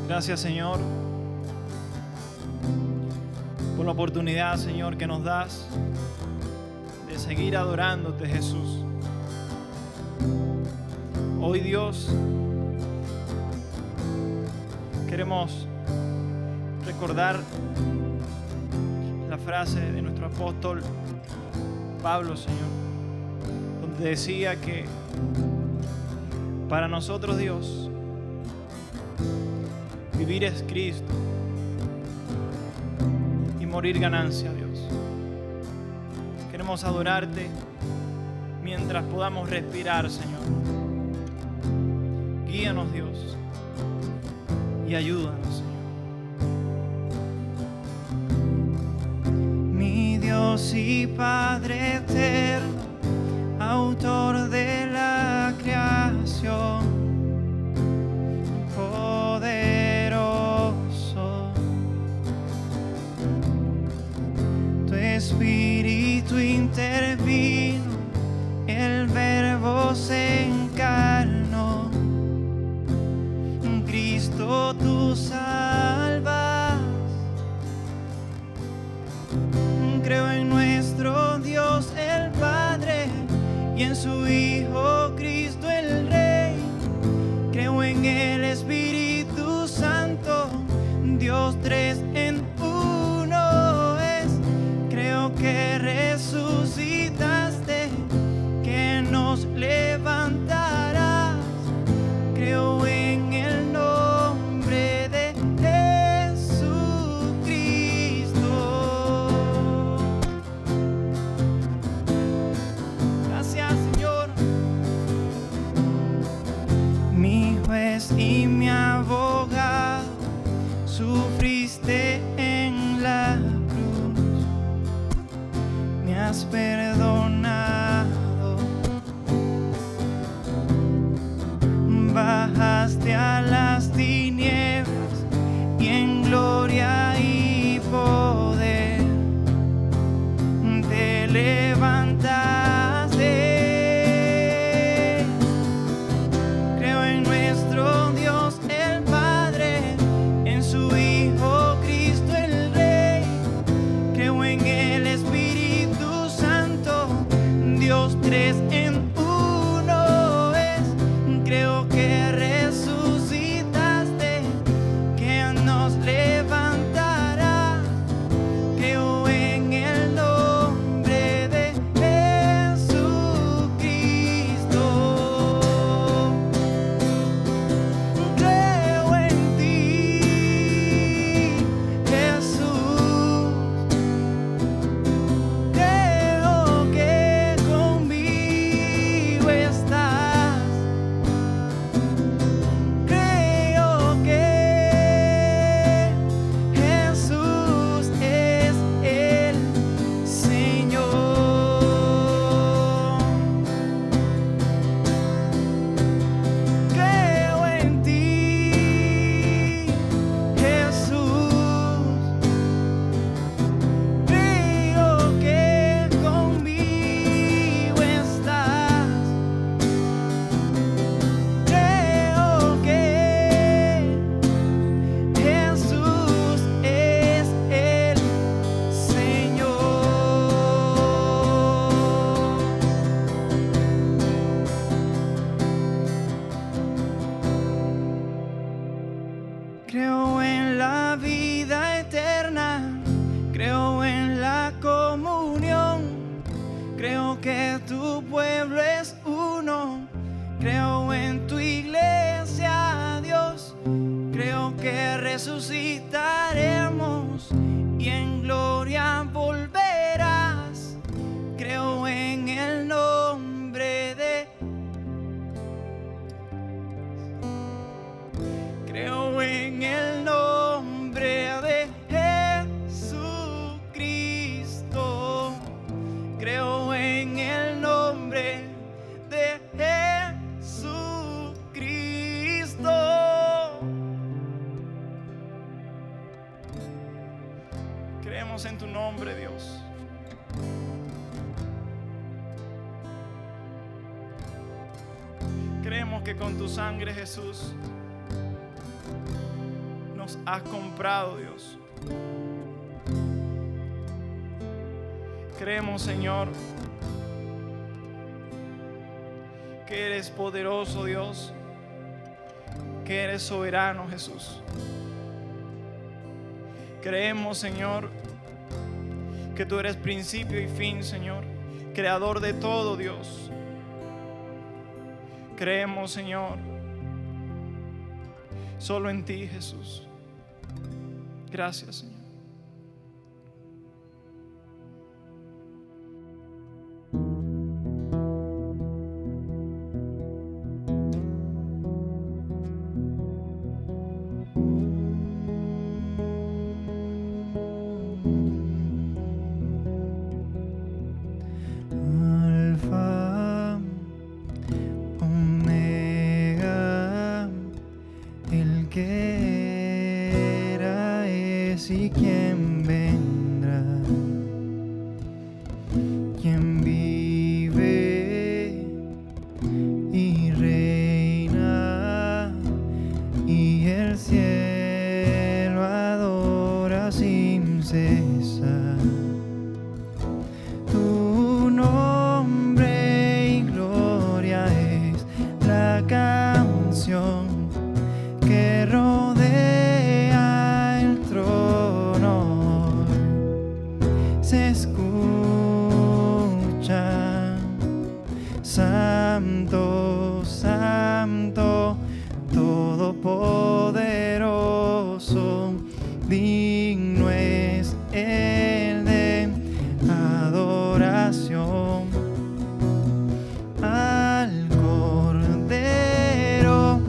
Gracias, Señor, por la oportunidad, Señor, que nos das de seguir adorándote, Jesús. Hoy, Dios, queremos recordar la frase de nuestro apóstol Pablo, Señor, donde decía que para nosotros, Dios, vivir es Cristo y morir ganancia, Dios. Queremos adorarte mientras podamos respirar, Señor. Guíanos, Dios, y ayúdanos, Señor. Mi Dios y Padre eterno, autor de la creación, poderoso, tu Espíritu intervino, el Verbo se encarnó, Cristo tú salvas. Creo en nuestro Dios el Padre y en su Hijo Cristo el Rey. Creo en el Espíritu Santo, Dios tres en uno es. Creo que resucitaste, que nos levantarás. Creo en el nombre de Jesucristo. Gracias, Señor. Mi juez y mi abogado, sufriste en la cruz, me has perdonado. Bajaste a las tinieblas y en gloria y poder te levantaste. Creo en nuestro Dios el Padre, en su Hijo Cristo el Rey. Creo en el Espíritu Santo, Dios tres en uno es. Creo que resucitaste, que nos levantará. Creo en el nombre de Jesucristo. Creo en ti, Jesús. Creo que conmigo estás. Creo que Jesús es el Señor. Creo en ti, Jesús. Creo que conmigo estás. Creo que Jesús es el Señor. Creo en la vida eterna, creo en la comunión, creo que tu pueblo es uno, creo en tu iglesia, Dios, creo que resucitaremos y en gloria volverás. Creo en el nombre de Creo en el nombre de Jesucristo. Creo en el nombre de Jesucristo. Creemos en tu nombre, Dios. Creemos que con tu sangre, Jesús, nos has comprado, Dios. Creemos, Señor, que eres poderoso, Dios, que eres soberano, Jesús. Creemos, Señor, que tú eres principio y fin, Señor, creador de todo, Dios. Creemos, Señor, solo en ti, Jesús. Gracias, Señor. Y quién vendrá, quién vive y reina, y el cielo adora sin cesar tu nombre, y gloria es la canción que rodea el trono. Se escucha: Santo, Santo, Todopoderoso, digno es el de adoración. Al Cordero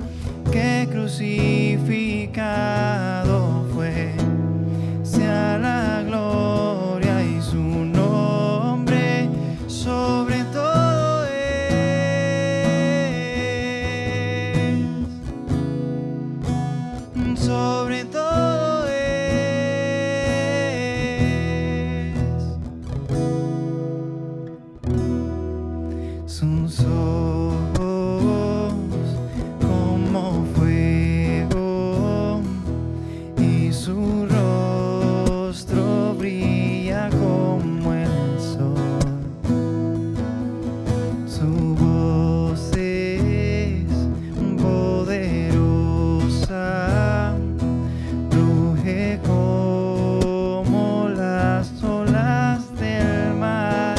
que crucificado fue, sea la gloria y su nombre sobre todo es, sobre todo es. Sus ojos como fuego y su rostro brilla como el sol. Su voz es poderosa, ruge como las olas del mar,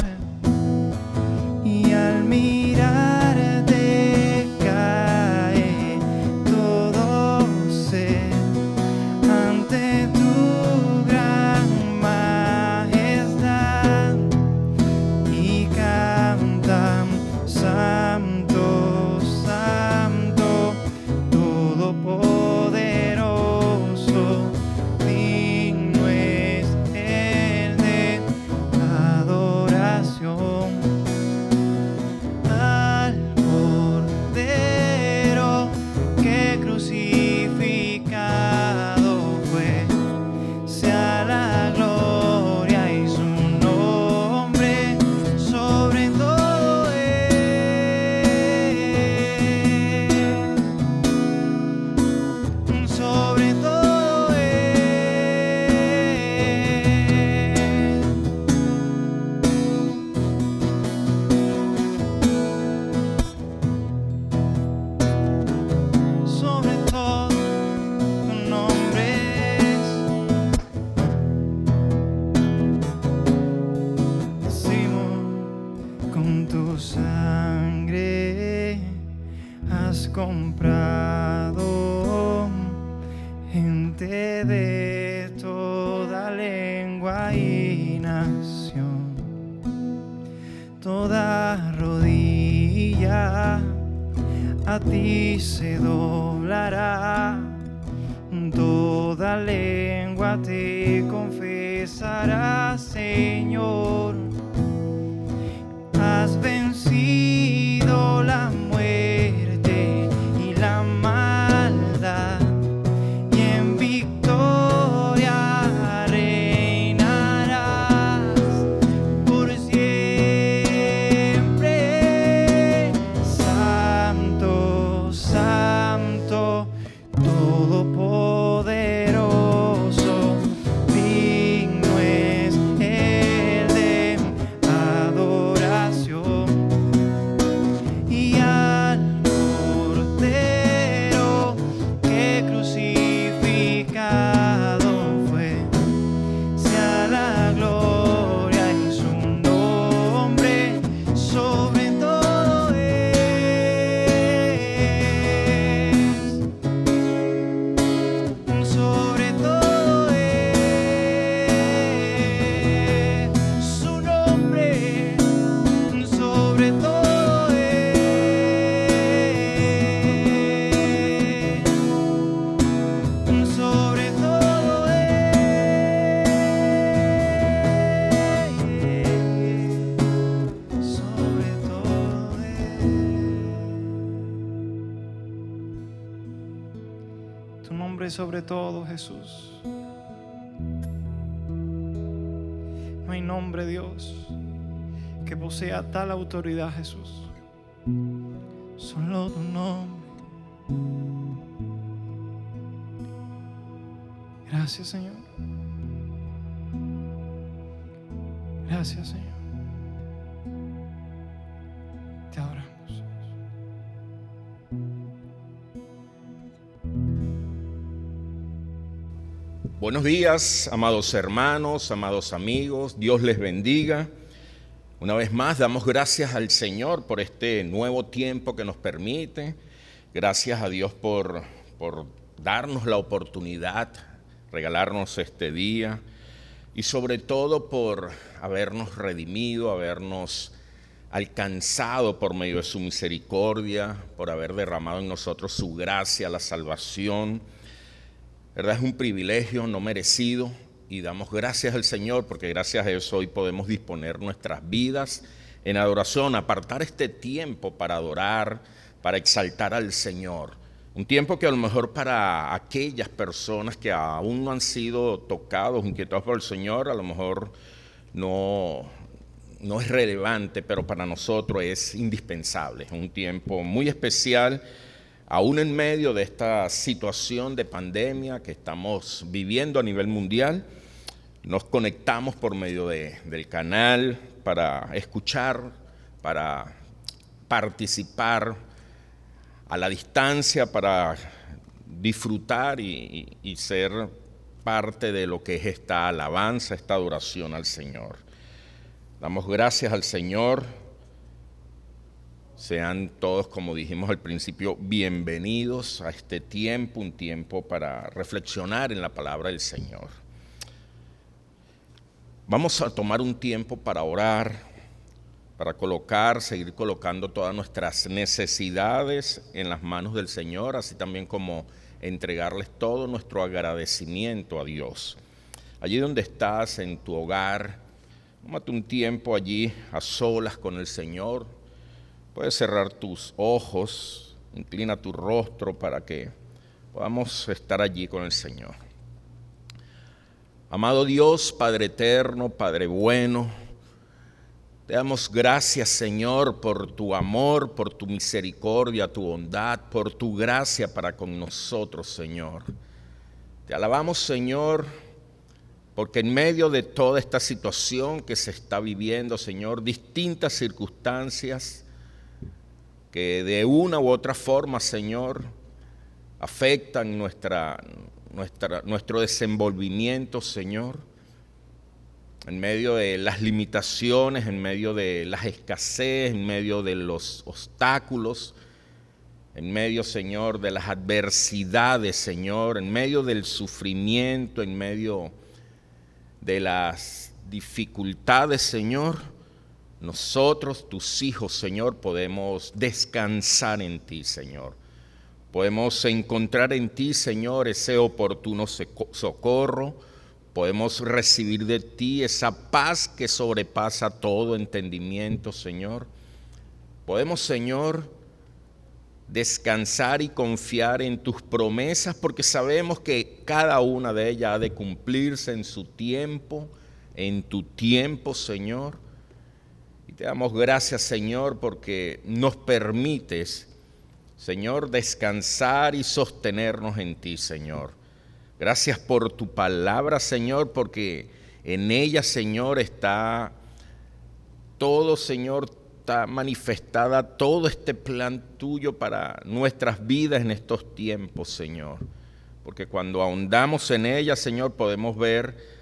y al mirarte cae todo ser ante tu gran majestad, y cantan: Santo, Santo, Todopoderoso, digno es el de adoración. Al Cordero que crucificado fue, sea la gloria y su nombre sobre todo es, sobre todo es. Sobre todo tu nombre es. Decimos: con tu sangre has comprado gente de toda lengua y nación. Toda rodilla a ti se doblará, toda lengua te confesará, Señor. Has vencido la muerte y la maldad, y en victoria reinarás por siempre. Santo, Santo, Todopoderoso, sobre todo sobre todo sobre todo Tu nombre es sobre todo, Jesús. No hay nombre, Dios, que posea tal autoridad, Jesús. solo tu nombre. Gracias, Señor. Gracias, Señor. Te adoramos. Buenos días, amados hermanos, amados amigos. Dios les bendiga. Una vez más, damos gracias al Señor por este nuevo tiempo que nos permite. Gracias a Dios por darnos la oportunidad, regalarnos este día y sobre todo por habernos redimido, habernos alcanzado por medio de su misericordia, por haber derramado en nosotros su gracia, la salvación. ¿Verdad? Es un privilegio no merecido y damos gracias al Señor porque gracias a eso hoy podemos disponer nuestras vidas en adoración, apartar este tiempo para adorar, para exaltar al Señor. Un tiempo que a lo mejor para aquellas personas que aún no han sido tocados, inquietados por el Señor, a lo mejor no es relevante, pero para nosotros es indispensable. Es un tiempo muy especial. Aún en medio de esta situación de pandemia que estamos viviendo a nivel mundial, nos conectamos por medio del canal para escuchar, para participar a la distancia, para disfrutar y ser parte de lo que es esta alabanza, esta adoración al Señor. Damos gracias al Señor. Sean todos, como dijimos al principio, bienvenidos a este tiempo, un tiempo para reflexionar en la palabra del Señor. Vamos a tomar un tiempo para orar, para seguir colocando todas nuestras necesidades en las manos del Señor, así también como entregarles todo nuestro agradecimiento a Dios. Allí donde estás, en tu hogar, tómate un tiempo allí a solas con el Señor. Puedes cerrar tus ojos, inclina tu rostro para que podamos estar allí con el Señor. Amado Dios, Padre eterno, Padre bueno, te damos gracias, Señor, por tu amor, por tu misericordia, tu bondad, por tu gracia para con nosotros, Señor. Te alabamos, Señor, porque en medio de toda esta situación que se está viviendo, Señor, distintas circunstancias que de una u otra forma, Señor, afectan nuestro desenvolvimiento, Señor, en medio de las limitaciones, en medio de las escasez, en medio de los obstáculos, en medio, Señor, de las adversidades, Señor, en medio del sufrimiento, en medio de las dificultades, Señor. Nosotros, tus hijos, Señor, podemos descansar en ti, Señor. Podemos encontrar en ti, Señor, ese oportuno socorro. Podemos recibir de ti esa paz que sobrepasa todo entendimiento, Señor. Podemos, Señor, descansar y confiar en tus promesas porque sabemos que cada una de ellas ha de cumplirse en su tiempo, en tu tiempo, Señor. Te damos gracias, Señor, porque nos permites, Señor, descansar y sostenernos en ti, Señor. Gracias por tu palabra, Señor, porque en ella, Señor, está todo, Señor, está manifestada todo este plan tuyo para nuestras vidas en estos tiempos, Señor. Porque cuando ahondamos en ella, Señor, podemos ver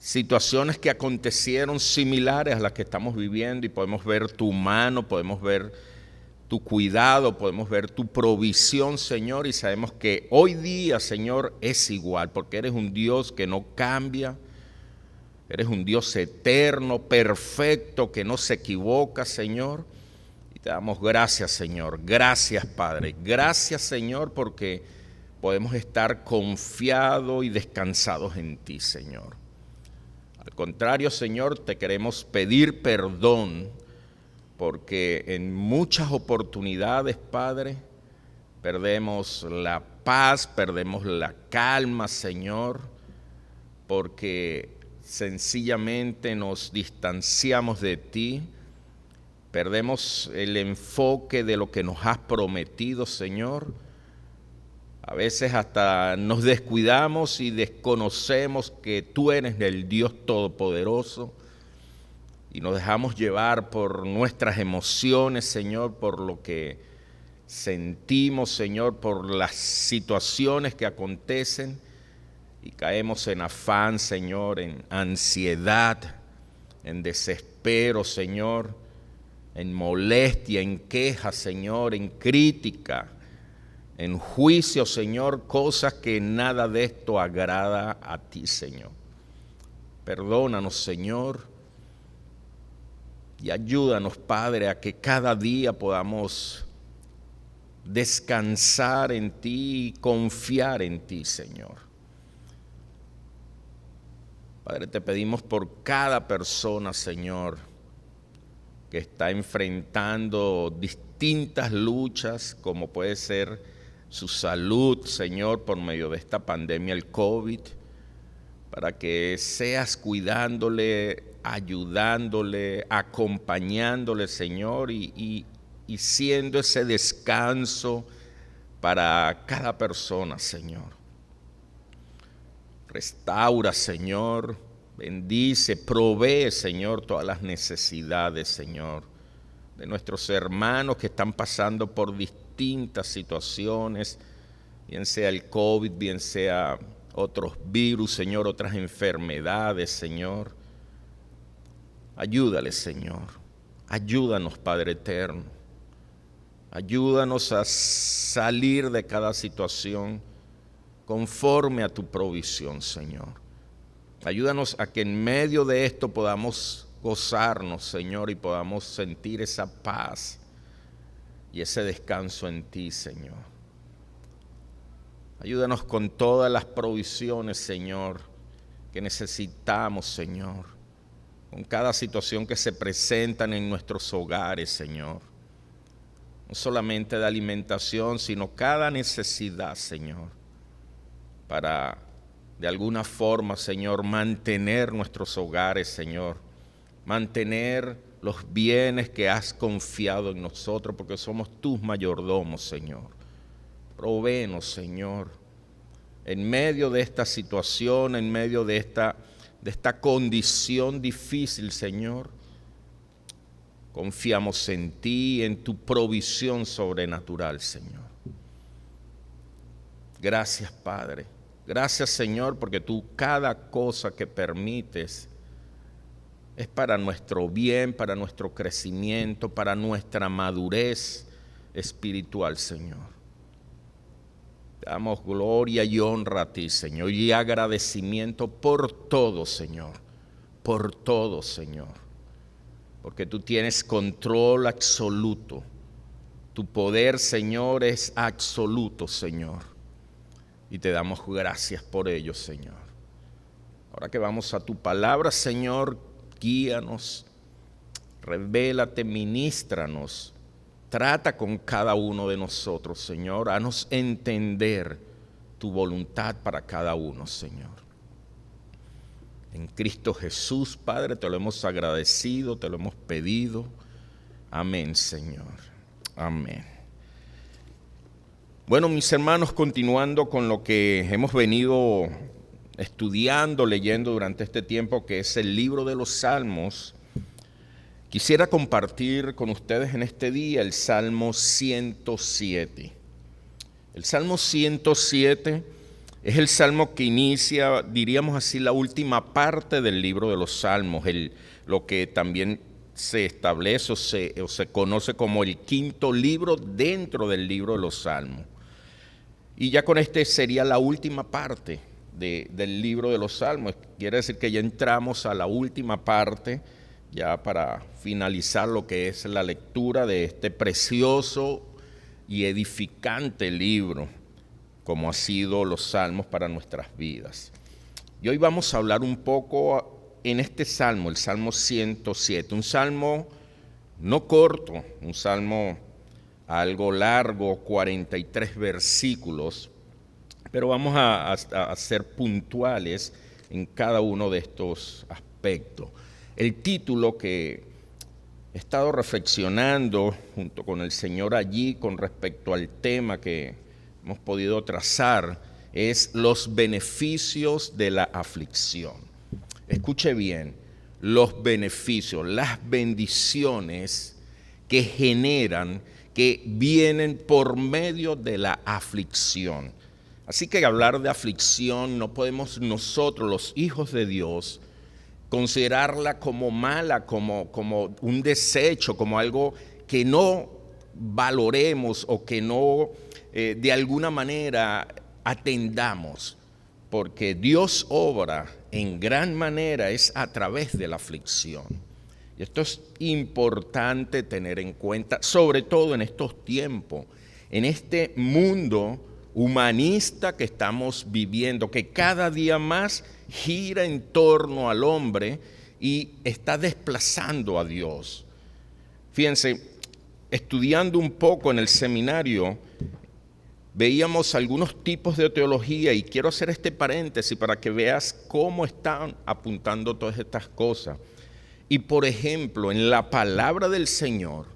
situaciones que acontecieron similares a las que estamos viviendo y podemos ver tu mano, podemos ver tu cuidado, podemos ver tu provisión, Señor, y sabemos que hoy día, Señor, es igual, porque eres un Dios que no cambia, Eres un Dios eterno, perfecto, que no se equivoca, Señor. Y te damos gracias, Señor. Gracias, Padre. Gracias, Señor, porque podemos estar confiados y descansados en ti, Señor. Al contrario, Señor, te queremos pedir perdón, porque en muchas oportunidades, Padre, perdemos la paz, perdemos la calma, Señor, porque sencillamente nos distanciamos de ti, perdemos el enfoque de lo que nos has prometido, Señor. A veces hasta nos descuidamos y desconocemos que tú eres el Dios Todopoderoso y nos dejamos llevar por nuestras emociones, Señor, por lo que sentimos, Señor, por las situaciones que acontecen. Y caemos en afán, Señor, en ansiedad, en desespero, Señor, en molestia, en queja, Señor, en crítica, en juicio, Señor, cosas que nada de esto agrada a ti, Señor. Perdónanos, Señor, y ayúdanos, Padre, a que cada día podamos descansar en ti y confiar en ti, Señor. Padre, te pedimos por cada persona, Señor, que está enfrentando distintas luchas, como puede ser su salud, Señor, por medio de esta pandemia, el COVID, para que seas cuidándole, ayudándole, acompañándole, Señor, y siendo ese descanso para cada persona, Señor. Restaura, Señor, bendice, provee, Señor, todas las necesidades, Señor, de nuestros hermanos que están pasando por distintas situaciones, bien sea el COVID, bien sea otros virus, Señor, otras enfermedades, Señor. Ayúdales, Señor. Ayúdanos, Padre eterno. Ayúdanos a salir de cada situación conforme a tu provisión, Señor. Ayúdanos a que en medio de esto podamos gozarnos, Señor, y podamos sentir esa paz y ese descanso en ti, Señor. Ayúdanos con todas las provisiones, Señor, que necesitamos, Señor, con cada situación que se presentan en nuestros hogares, Señor. No solamente de alimentación, sino cada necesidad, Señor, para de alguna forma, Señor, mantener nuestros hogares, Señor, mantener los bienes que has confiado en nosotros, porque somos tus mayordomos, Señor. Provéenos, Señor, en medio de esta situación, en medio de esta condición difícil, Señor. Confiamos en ti, en tu provisión sobrenatural, Señor. Gracias, Padre. Gracias, Señor, porque tú cada cosa que permites es para nuestro bien, para nuestro crecimiento, para nuestra madurez espiritual, Señor. Te damos gloria y honra a ti, Señor, y agradecimiento por todo, Señor, por todo, Señor, porque tú tienes control absoluto. Tu poder, Señor, es absoluto, Señor. Y te damos gracias por ello, Señor. Ahora que vamos a tu palabra, Señor, guíanos, revélate, ministranos, trata con cada uno de nosotros, Señor. Haznos entender tu voluntad para cada uno, Señor. En Cristo Jesús, Padre, te lo hemos agradecido, te lo hemos pedido. Amén, Señor. Amén. Bueno, mis hermanos, continuando con lo que hemos venido estudiando, leyendo durante este tiempo, que es el libro de los Salmos, quisiera compartir con ustedes en este día el Salmo 107. El Salmo 107 es el salmo que inicia, diríamos así, la última parte del libro de los Salmos, lo que también se establece o se conoce como el quinto libro dentro del libro de los Salmos. Y ya con este sería la última parte del libro de los Salmos. Quiere decir que ya entramos a la última parte, ya para finalizar lo que es la lectura de este precioso y edificante libro, como ha sido los Salmos para nuestras vidas. Y hoy vamos a hablar un poco en este salmo, el Salmo 107, un salmo no corto, un salmo algo largo, 43 versículos, pero vamos a ser puntuales en cada uno de estos aspectos. El título que he estado reflexionando junto con el Señor allí con respecto al tema que hemos podido trazar es los beneficios de la aflicción. Escuche bien, los beneficios, las bendiciones que generan, que vienen por medio de la aflicción. Así que hablar de aflicción no podemos nosotros, los hijos de Dios, considerarla como mala, como un desecho, como algo que no valoremos o que no de alguna manera atendamos, porque Dios obra en gran manera es a través de la aflicción. Y esto es importante tener en cuenta, sobre todo en estos tiempos, en este mundo humanista que estamos viviendo, que cada día más gira en torno al hombre y está desplazando a Dios. Fíjense, estudiando un poco en el seminario, veíamos algunos tipos de teología y quiero hacer este paréntesis para que veas cómo están apuntando todas estas cosas. Y por ejemplo, en la palabra del Señor,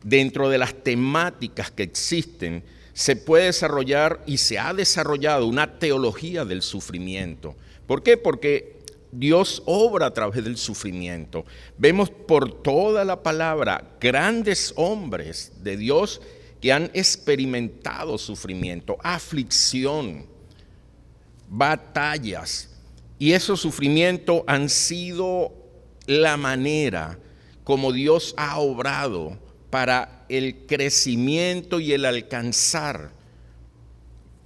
dentro de las temáticas que existen, se puede desarrollar y se ha desarrollado una teología del sufrimiento. ¿Por qué? Porque Dios obra a través del sufrimiento. Vemos por toda la palabra grandes hombres de Dios que han experimentado sufrimiento, aflicción, batallas, y esos sufrimientos han sido la manera como Dios ha obrado para el crecimiento y el alcanzar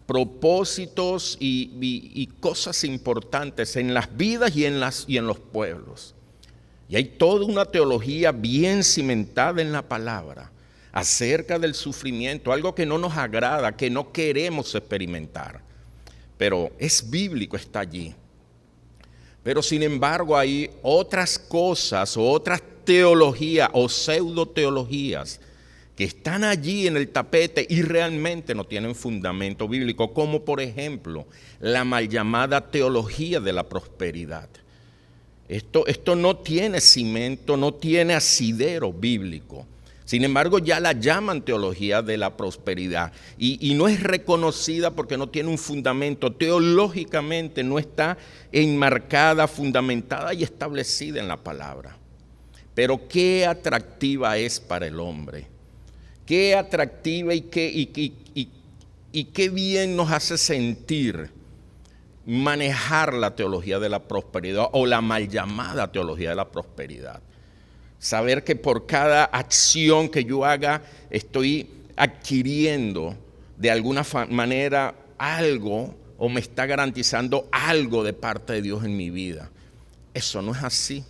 propósitos y cosas importantes en las vidas y en los pueblos. Y hay toda una teología bien cimentada en la palabra acerca del sufrimiento, algo que no nos agrada, que no queremos experimentar, pero es bíblico, está allí. Pero sin embargo hay otras cosas o otras teologías o pseudoteologías que están allí en el tapete y realmente no tienen fundamento bíblico, como por ejemplo la mal llamada teología de la prosperidad. Esto no tiene cimento, no tiene asidero bíblico. Sin embargo, ya la llaman teología de la prosperidad y no es reconocida porque no tiene un fundamento. Teológicamente no está enmarcada, fundamentada y establecida en la palabra. Pero qué atractiva es para el hombre. Qué atractiva y qué bien nos hace sentir manejar la teología de la prosperidad o la mal llamada teología de la prosperidad. Saber que por cada acción que yo haga estoy adquiriendo de alguna manera algo o me está garantizando algo de parte de Dios en mi vida. Eso no es así.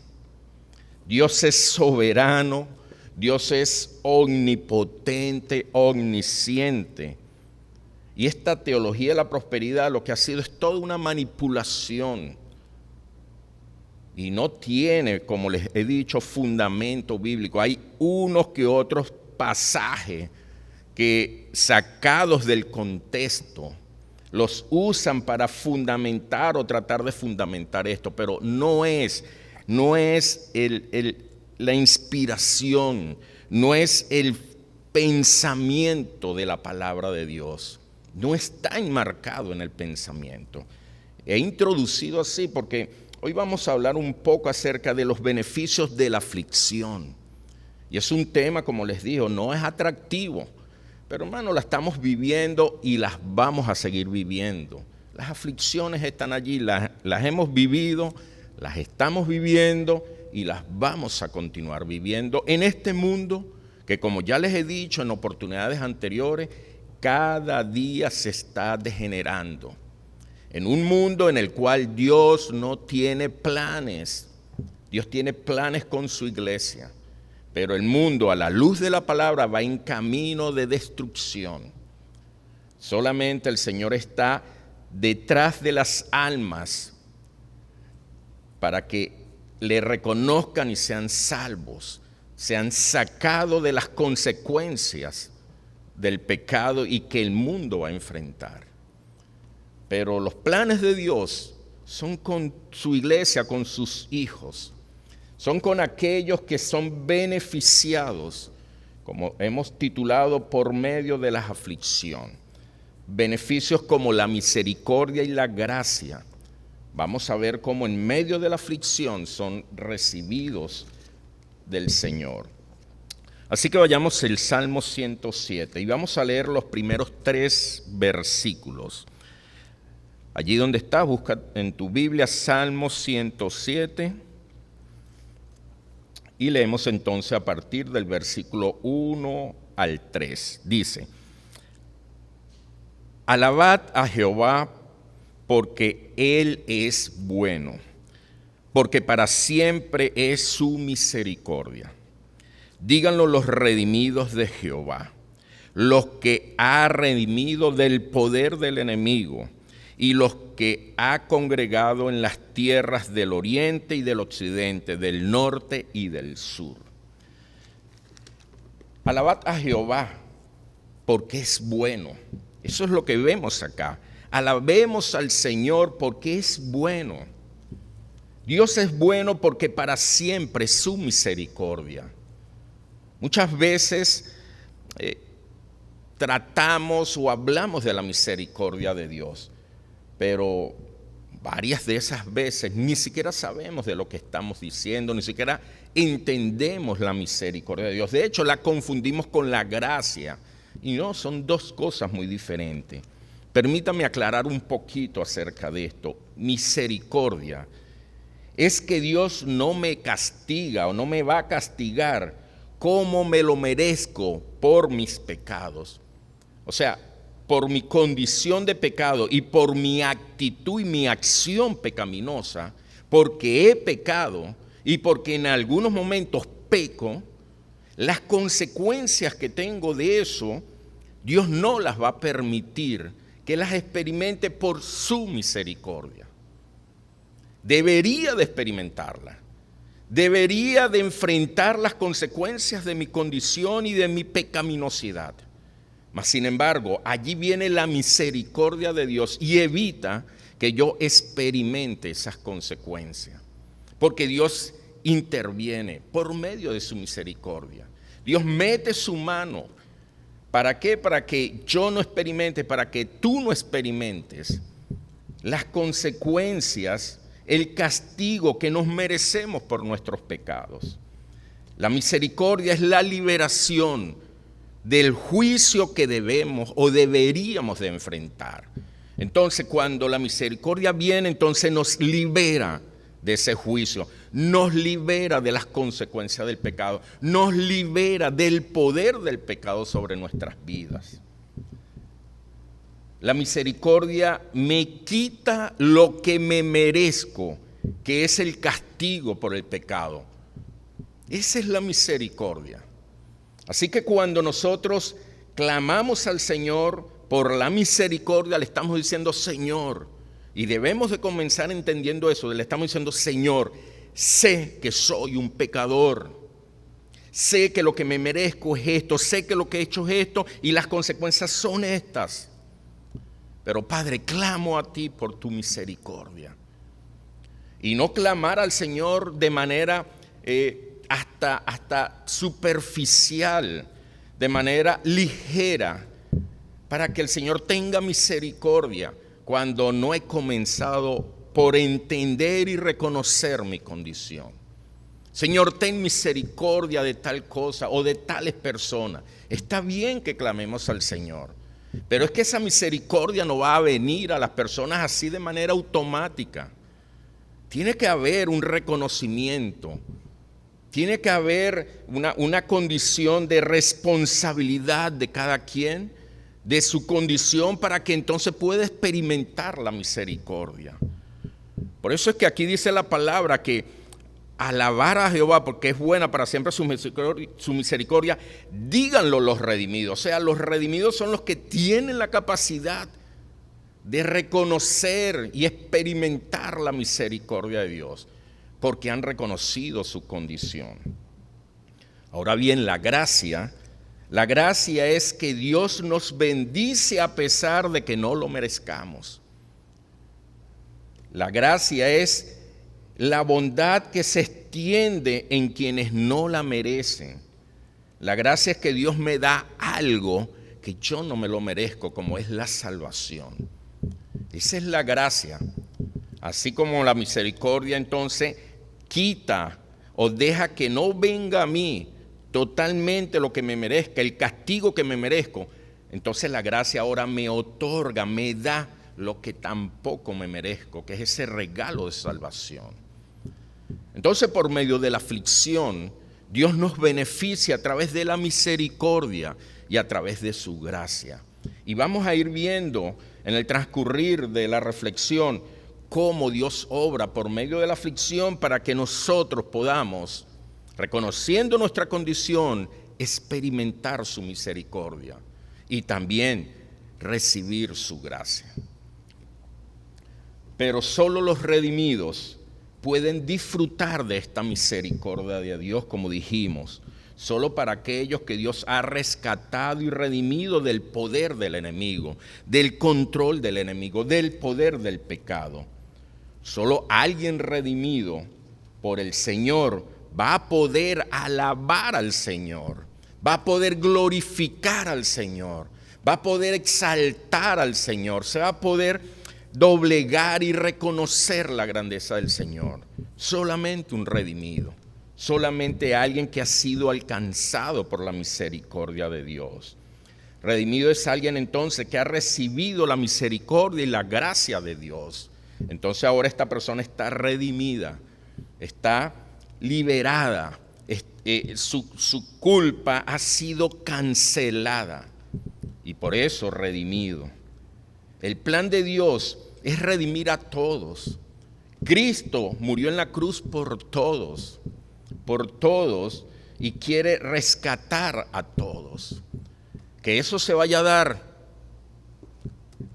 Dios es soberano, Dios es omnipotente, omnisciente. Y esta teología de la prosperidad lo que ha sido es toda una manipulación. Y no tiene, como les he dicho, fundamento bíblico. Hay unos que otros pasajes que sacados del contexto los usan para fundamentar o tratar de fundamentar esto, pero no es la inspiración, no es el pensamiento de la palabra de Dios. No está enmarcado en el pensamiento. He introducido así porque hoy vamos a hablar un poco acerca de los beneficios de la aflicción. Y es un tema, como les digo, no es atractivo, pero hermano, la estamos viviendo y las vamos a seguir viviendo. Las aflicciones están allí, las hemos vivido, las estamos viviendo y las vamos a continuar viviendo en este mundo que, como ya les he dicho en oportunidades anteriores, cada día se está degenerando. En un mundo en el cual Dios no tiene planes. Dios tiene planes con su iglesia. Pero el mundo, a la luz de la palabra, va en camino de destrucción. Solamente el Señor está detrás de las almas para que le reconozcan y sean salvos, sean sacados de las consecuencias del pecado y que el mundo va a enfrentar. Pero los planes de Dios son con su iglesia, con sus hijos. Son con aquellos que son beneficiados, como hemos titulado, por medio de la aflicción. Beneficios como la misericordia y la gracia. Vamos a ver cómo en medio de la aflicción son recibidos del Señor. Así que vayamos al Salmo 107 y vamos a leer los primeros 3 versículos. Allí donde estás, busca en tu Biblia Salmo 107 y leemos entonces a partir del versículo 1 al 3. Dice: Alabad a Jehová porque Él es bueno, porque para siempre es su misericordia. Díganlo los redimidos de Jehová, los que ha redimido del poder del enemigo y los que ha congregado en las tierras del oriente y del occidente, del norte y del sur. Alabad a Jehová porque es bueno. Eso es lo que vemos acá. Alabemos al Señor porque es bueno. Dios es bueno porque para siempre es su misericordia. Muchas veces tratamos o hablamos de la misericordia de Dios, pero varias de esas veces ni siquiera sabemos de lo que estamos diciendo, ni siquiera entendemos la misericordia de Dios. De hecho, la confundimos con la gracia y no, son 2 cosas muy diferentes. Permítame aclarar un poquito acerca de esto. Misericordia es que Dios no me castiga o no me va a castigar como me lo merezco por mis pecados. O sea, por mi condición de pecado y por mi actitud y mi acción pecaminosa, porque he pecado y porque en algunos momentos peco, las consecuencias que tengo de eso, Dios no las va a permitir que las experimente por su misericordia. Debería de experimentarla. Debería de enfrentar las consecuencias de mi condición y de mi pecaminosidad. Mas, sin embargo, allí viene la misericordia de Dios y evita que yo experimente esas consecuencias. Porque Dios interviene por medio de su misericordia. Dios mete su mano. ¿Para qué? Para que yo no experimente, para que tú no experimentes las consecuencias, el castigo que nos merecemos por nuestros pecados. La misericordia es la liberación del juicio que debemos o deberíamos de enfrentar. Entonces, cuando la misericordia viene, entonces nos libera de ese juicio, nos libera de las consecuencias del pecado, nos libera del poder del pecado sobre nuestras vidas. La misericordia me quita lo que me merezco, que es el castigo por el pecado. Esa es la misericordia. Así que cuando nosotros clamamos al Señor por la misericordia, le estamos diciendo: Señor, y debemos de comenzar entendiendo eso, le estamos diciendo: Señor, sé que soy un pecador, sé que lo que me merezco es esto, sé que lo que he hecho es esto y las consecuencias son estas. Pero Padre, clamo a ti por tu misericordia. Y no clamar al Señor de manera hasta superficial, de manera ligera, para que el Señor tenga misericordia cuando no he comenzado por entender y reconocer mi condición. Señor, ten misericordia de tal cosa o de tales personas. Está bien que clamemos al Señor, pero es que esa misericordia no va a venir a las personas así de manera automática. Tiene que haber un reconocimiento, tiene que haber una condición de responsabilidad de cada quien, de su condición para que entonces pueda experimentar la misericordia. Por eso es que aquí dice la palabra que alabar a Jehová porque es buena para siempre su misericordia, díganlo los redimidos. O sea, los redimidos son los que tienen la capacidad de reconocer y experimentar la misericordia de Dios, porque han reconocido su condición. Ahora bien, la gracia es que Dios nos bendice a pesar de que no lo merezcamos. La gracia es la bondad que se extiende en quienes no la merecen. La gracia es que Dios me da algo que yo no me lo merezco, como es la salvación. Esa es la gracia. Así como la misericordia entonces quita o deja que no venga a mí totalmente lo que me merezca, el castigo que me merezco. Entonces la gracia ahora me otorga, me da lo que tampoco me merezco, que es ese regalo de salvación. Entonces, por medio de la aflicción, Dios nos beneficia a través de la misericordia y a través de su gracia. Y vamos a ir viendo en el transcurrir de la reflexión cómo Dios obra por medio de la aflicción para que nosotros podamos, reconociendo nuestra condición, experimentar su misericordia y también recibir su gracia. Pero solo los redimidos pueden disfrutar de esta misericordia de Dios, como dijimos, solo para aquellos que Dios ha rescatado y redimido del poder del enemigo, del control del enemigo, del poder del pecado. Solo alguien redimido por el Señor va a poder alabar al Señor, va a poder glorificar al Señor, va a poder exaltar al Señor, se va a poder doblegar y reconocer la grandeza del Señor. Solamente un redimido, solamente alguien que ha sido alcanzado por la misericordia de Dios. Redimido es alguien entonces que ha recibido la misericordia y la gracia de Dios. Entonces ahora esta persona está redimida, está liberada, su culpa ha sido cancelada y por eso redimido. El plan de Dios es redimir a todos. Cristo murió en la cruz por todos y quiere rescatar a todos. Que eso se vaya a dar,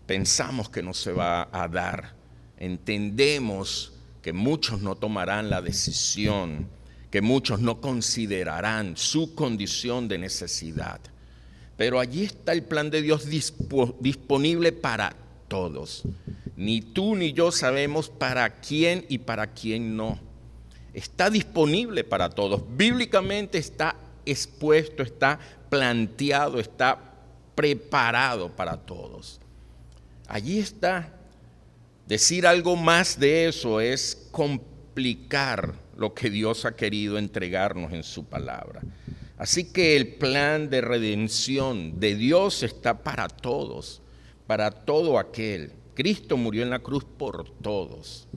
pensamos que no se va a dar. Entendemos que muchos no tomarán la decisión, que muchos no considerarán su condición de necesidad. Pero allí está el plan de Dios disponible para todos. Ni tú ni yo sabemos para quién y para quién no. Está disponible para todos. Bíblicamente está expuesto, está planteado, está preparado para todos. Allí está. Decir algo más de eso es complicar lo que Dios ha querido entregarnos en su palabra. Así que el plan de redención de Dios está para todos, para todo aquel. Cristo murió en la cruz por todos.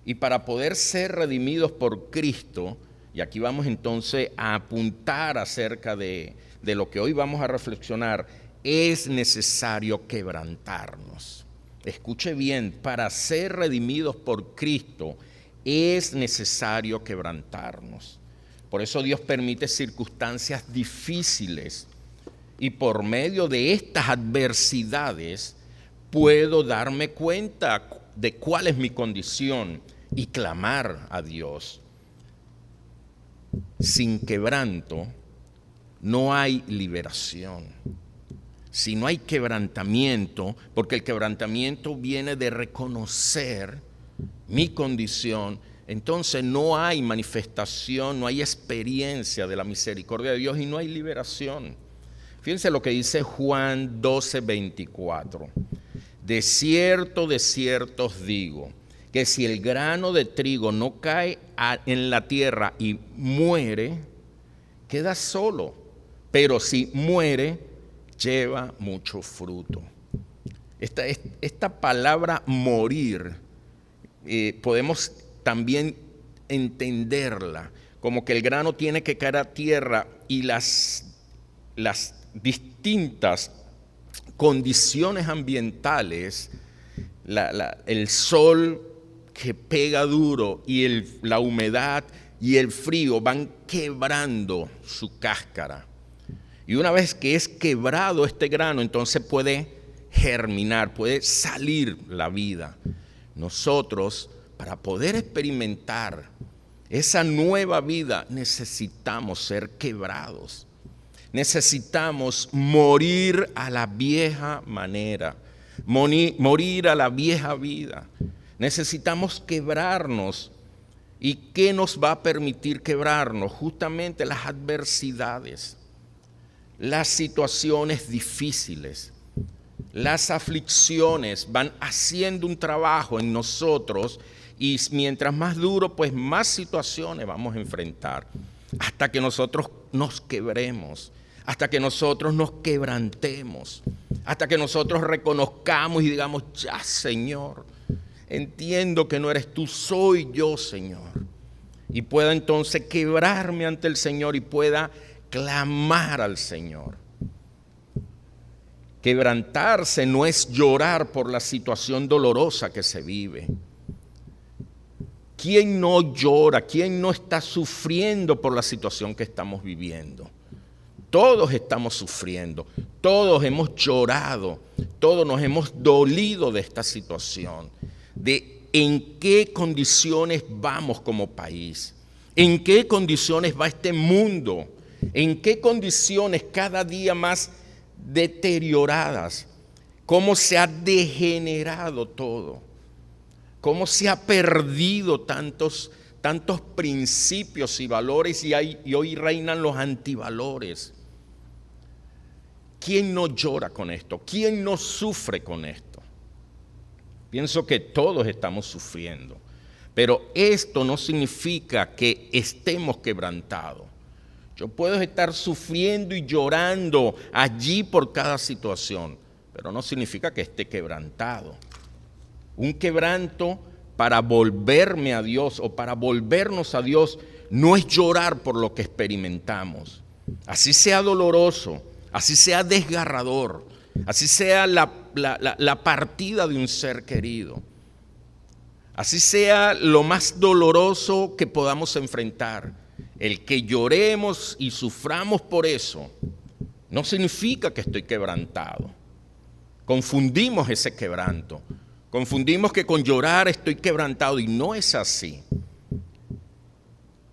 Y para poder ser redimidos por Cristo, y aquí vamos entonces a apuntar acerca de lo que hoy vamos a reflexionar, es necesario quebrantarnos. Escuche bien, para ser redimidos por Cristo es necesario quebrantarnos. Por eso Dios permite circunstancias difíciles y por medio de estas adversidades puedo darme cuenta de cuál es mi condición y clamar a Dios. Sin quebranto no hay liberación. Si no hay quebrantamiento, porque el quebrantamiento viene de reconocer mi condición, entonces no hay manifestación, no hay experiencia de la misericordia de Dios y no hay liberación. Fíjense lo que dice Juan 12:24. De cierto os digo, que si el grano de trigo no cae en la tierra y muere, queda solo, pero si muere, lleva mucho fruto. Esta palabra morir, podemos también entenderla como que el grano tiene que caer a tierra y las distintas condiciones ambientales, el sol que pega duro y la humedad y el frío van quebrando su cáscara. Y una vez que es quebrado este grano, entonces puede germinar, puede salir la vida. Nosotros, para poder experimentar esa nueva vida, necesitamos ser quebrados. Necesitamos morir a la vieja manera, morir a la vieja vida. Necesitamos quebrarnos. ¿Y qué nos va a permitir quebrarnos? Justamente las adversidades, las situaciones difíciles, las aflicciones van haciendo un trabajo en nosotros y mientras más duro, pues más situaciones vamos a enfrentar hasta que nosotros nos quebremos, hasta que nosotros nos quebrantemos, hasta que nosotros reconozcamos y digamos, ya Señor, entiendo que no eres tú, soy yo, Señor. Y pueda entonces quebrarme ante el Señor y pueda clamar al Señor. Quebrantarse no es llorar por la situación dolorosa que se vive. ¿Quién no llora? ¿Quién no está sufriendo por la situación que estamos viviendo? Todos estamos sufriendo, todos hemos llorado, todos nos hemos dolido de esta situación, de en qué condiciones vamos como país, en qué condiciones va este mundo, en qué condiciones cada día más deterioradas, cómo se ha degenerado todo, cómo se ha perdido tantos principios y valores y hoy reinan los antivalores. ¿Quién no llora con esto? ¿Quién no sufre con esto? Pienso que todos estamos sufriendo, pero esto no significa que estemos quebrantados. Yo puedo estar sufriendo y llorando allí por cada situación, pero no significa que esté quebrantado. Un quebranto para volverme a Dios o para volvernos a Dios no es llorar por lo que experimentamos. Así sea doloroso, así sea desgarrador, así sea la partida de un ser querido, así sea lo más doloroso que podamos enfrentar. El que lloremos y suframos por eso no significa que estoy quebrantado. Confundimos ese quebranto. Confundimos que con llorar estoy quebrantado y no es así.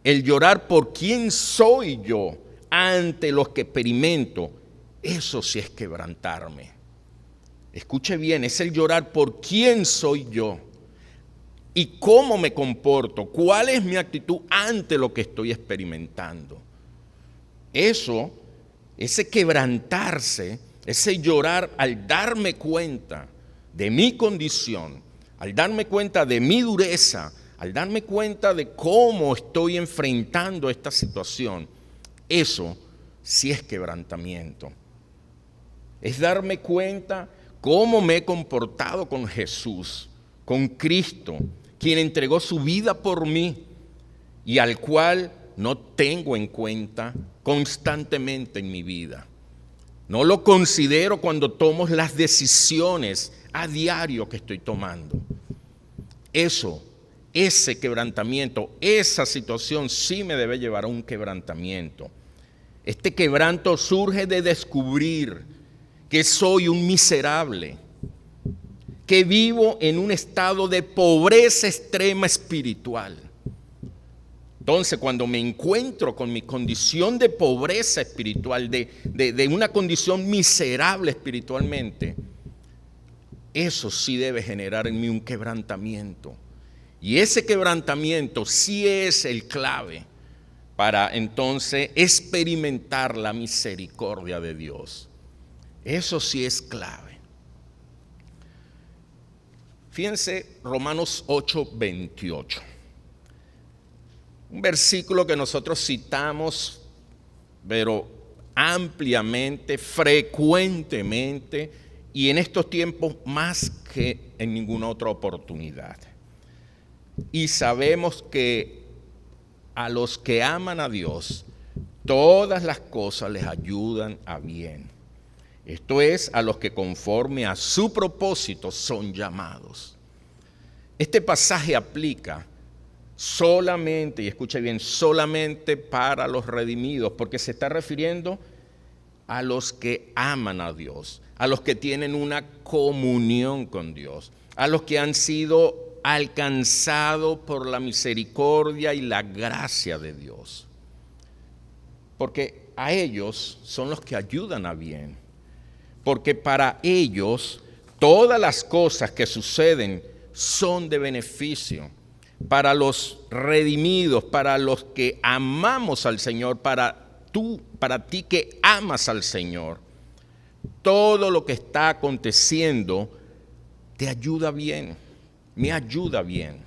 El llorar por quién soy yo ante los que experimento, eso sí es quebrantarme. Escuche bien, es el llorar por quién soy yo y cómo me comporto, cuál es mi actitud ante lo que estoy experimentando. Eso, ese quebrantarse, ese llorar al darme cuenta de mi condición, al darme cuenta de mi dureza, al darme cuenta de cómo estoy enfrentando esta situación, eso sí es quebrantamiento. Es darme cuenta cómo me he comportado con Jesús, con Cristo, quien entregó su vida por mí y al cual no tengo en cuenta constantemente en mi vida. No lo considero cuando tomo las decisiones a diario que estoy tomando. Ese quebrantamiento, esa situación sí me debe llevar a un quebrantamiento. Este quebranto surge de descubrir que soy un miserable, que vivo en un estado de pobreza extrema espiritual. Entonces, cuando me encuentro con mi condición de pobreza espiritual, de una condición miserable espiritualmente, eso sí debe generar en mí un quebrantamiento. Y ese quebrantamiento sí es el clave para entonces experimentar la misericordia de Dios. Eso sí es clave. Fíjense Romanos 8:28. Un versículo que nosotros citamos, pero ampliamente, frecuentemente, y en estos tiempos más que en ninguna otra oportunidad. Y sabemos que a los que aman a Dios, todas las cosas les ayudan a bien. Esto es, a los que conforme a su propósito son llamados. Este pasaje aplica solamente, y escuche bien, solamente para los redimidos, porque se está refiriendo a los que aman a Dios, a los que tienen una comunión con Dios, a los que han sido alcanzados por la misericordia y la gracia de Dios. Porque a ellos son los que ayudan a bien. Porque para ellos todas las cosas que suceden son de beneficio. Para los redimidos, para los que amamos al Señor, para ti que amas al Señor, todo lo que está aconteciendo te ayuda bien, me ayuda bien.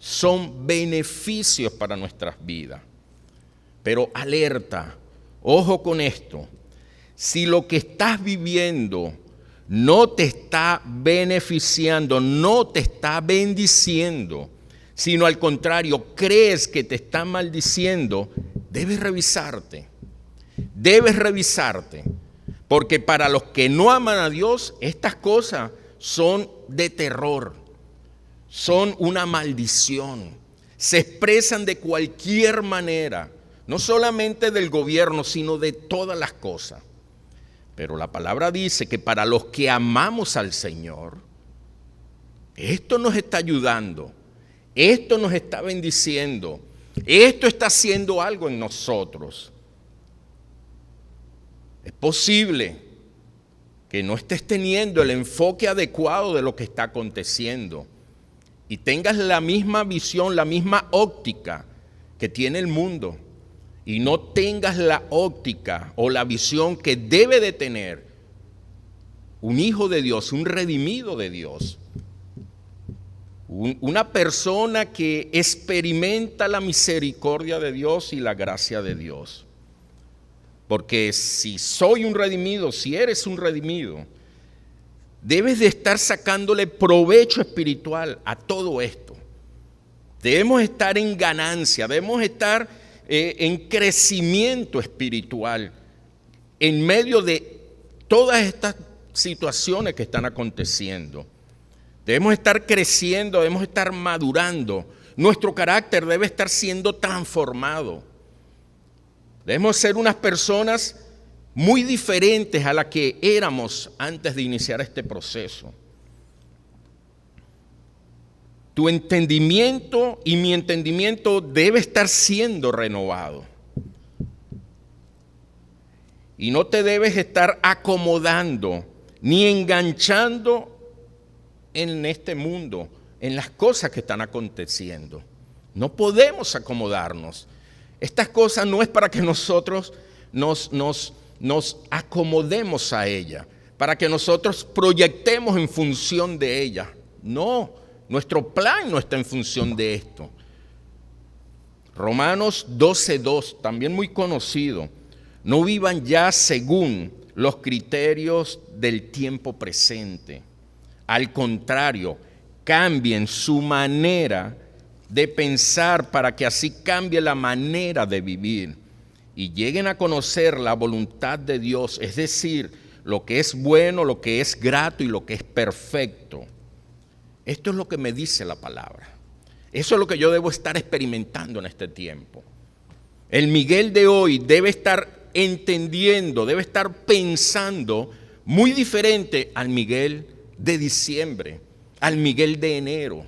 Son beneficios para nuestras vidas. Pero alerta, ojo con esto, si lo que estás viviendo no te está beneficiando, no te está bendiciendo, sino al contrario, crees que te está maldiciendo, debes revisarte, porque para los que no aman a Dios, estas cosas son de terror, son una maldición, se expresan de cualquier manera, no solamente del gobierno, sino de todas las cosas. Pero la palabra dice que para los que amamos al Señor, esto nos está ayudando, esto nos está bendiciendo, esto está haciendo algo en nosotros. Es posible que no estés teniendo el enfoque adecuado de lo que está aconteciendo y tengas la misma visión, la misma óptica que tiene el mundo y no tengas la óptica o la visión que debe de tener un hijo de Dios, un redimido de Dios, una persona que experimenta la misericordia de Dios y la gracia de Dios. Porque si soy un redimido, si eres un redimido, debes de estar sacándole provecho espiritual a todo esto. Debemos estar en ganancia, debemos estar en crecimiento espiritual en medio de todas estas situaciones que están aconteciendo. Debemos estar creciendo, debemos estar madurando. Nuestro carácter debe estar siendo transformado. Debemos ser unas personas muy diferentes a las que éramos antes de iniciar este proceso. Tu entendimiento y mi entendimiento debe estar siendo renovado. Y no te debes estar acomodando ni enganchando en este mundo, en las cosas que están aconteciendo. No podemos acomodarnos. Estas cosas no es para que nosotros nos acomodemos a ella, para que nosotros proyectemos en función de ella. No, nuestro plan no está en función de esto. Romanos 12:2, también muy conocido. No vivan ya según los criterios del tiempo presente. Al contrario, cambien su manera de pensar para que así cambie la manera de vivir y lleguen a conocer la voluntad de Dios, es decir, lo que es bueno, lo que es grato y lo que es perfecto. Esto es lo que me dice la palabra. Eso es lo que yo debo estar experimentando en este tiempo. El Miguel de hoy debe estar entendiendo, debe estar pensando muy diferente al Miguel de diciembre, al Miguel de enero.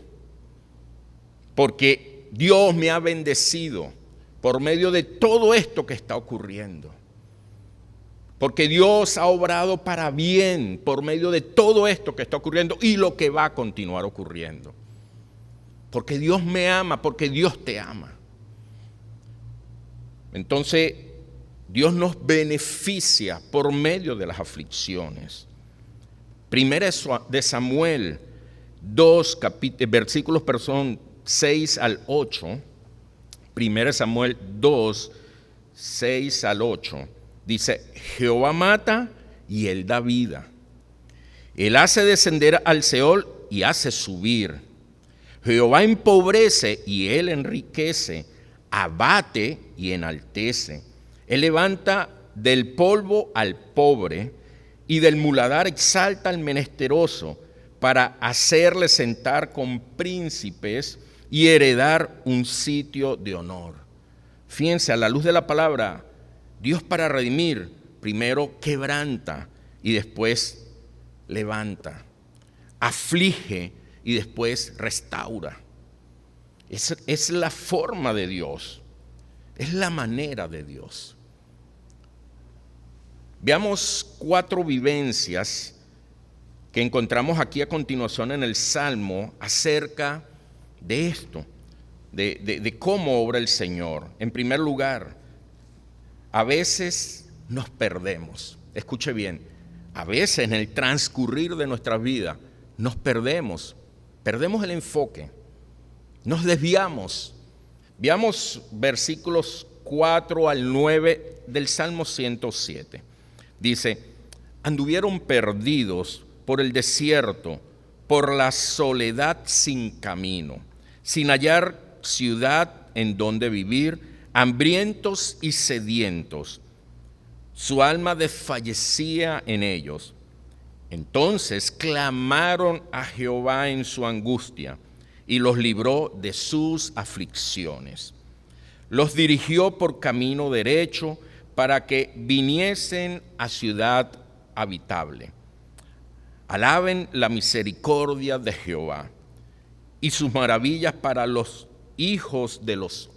Porque Dios me ha bendecido por medio de todo esto que está ocurriendo. Porque Dios ha obrado para bien por medio de todo esto que está ocurriendo y lo que va a continuar ocurriendo. Porque Dios me ama, porque Dios te ama. Entonces, Dios nos beneficia por medio de las aflicciones. Primera de Samuel 2, versículos 6 al 8. Primera de Samuel 2, 6 al 8. Dice, Jehová mata y él da vida. Él hace descender al Seol y hace subir. Jehová empobrece y él enriquece. Abate y enaltece. Él levanta del polvo al pobre y del muladar exalta al menesteroso para hacerle sentar con príncipes y heredar un sitio de honor. Fíjense, a la luz de la palabra, Dios para redimir primero quebranta y después levanta, aflige y después restaura. Es la forma de Dios, es la manera de Dios. Veamos 4 vivencias que encontramos aquí a continuación en el Salmo acerca de esto, de cómo obra el Señor. En primer lugar, a veces nos perdemos. Escuche bien, a veces en el transcurrir de nuestra vida nos perdemos el enfoque, nos desviamos. Veamos versículos 4 al 9 del Salmo 107. Dice: anduvieron perdidos por el desierto, por la soledad sin camino, sin hallar ciudad en donde vivir, hambrientos y sedientos. Su alma desfallecía en ellos. Entonces clamaron a Jehová en su angustia y los libró de sus aflicciones. Los dirigió por camino derecho para que viniesen a ciudad habitable. Alaben la misericordia de Jehová y sus maravillas para los hijos de los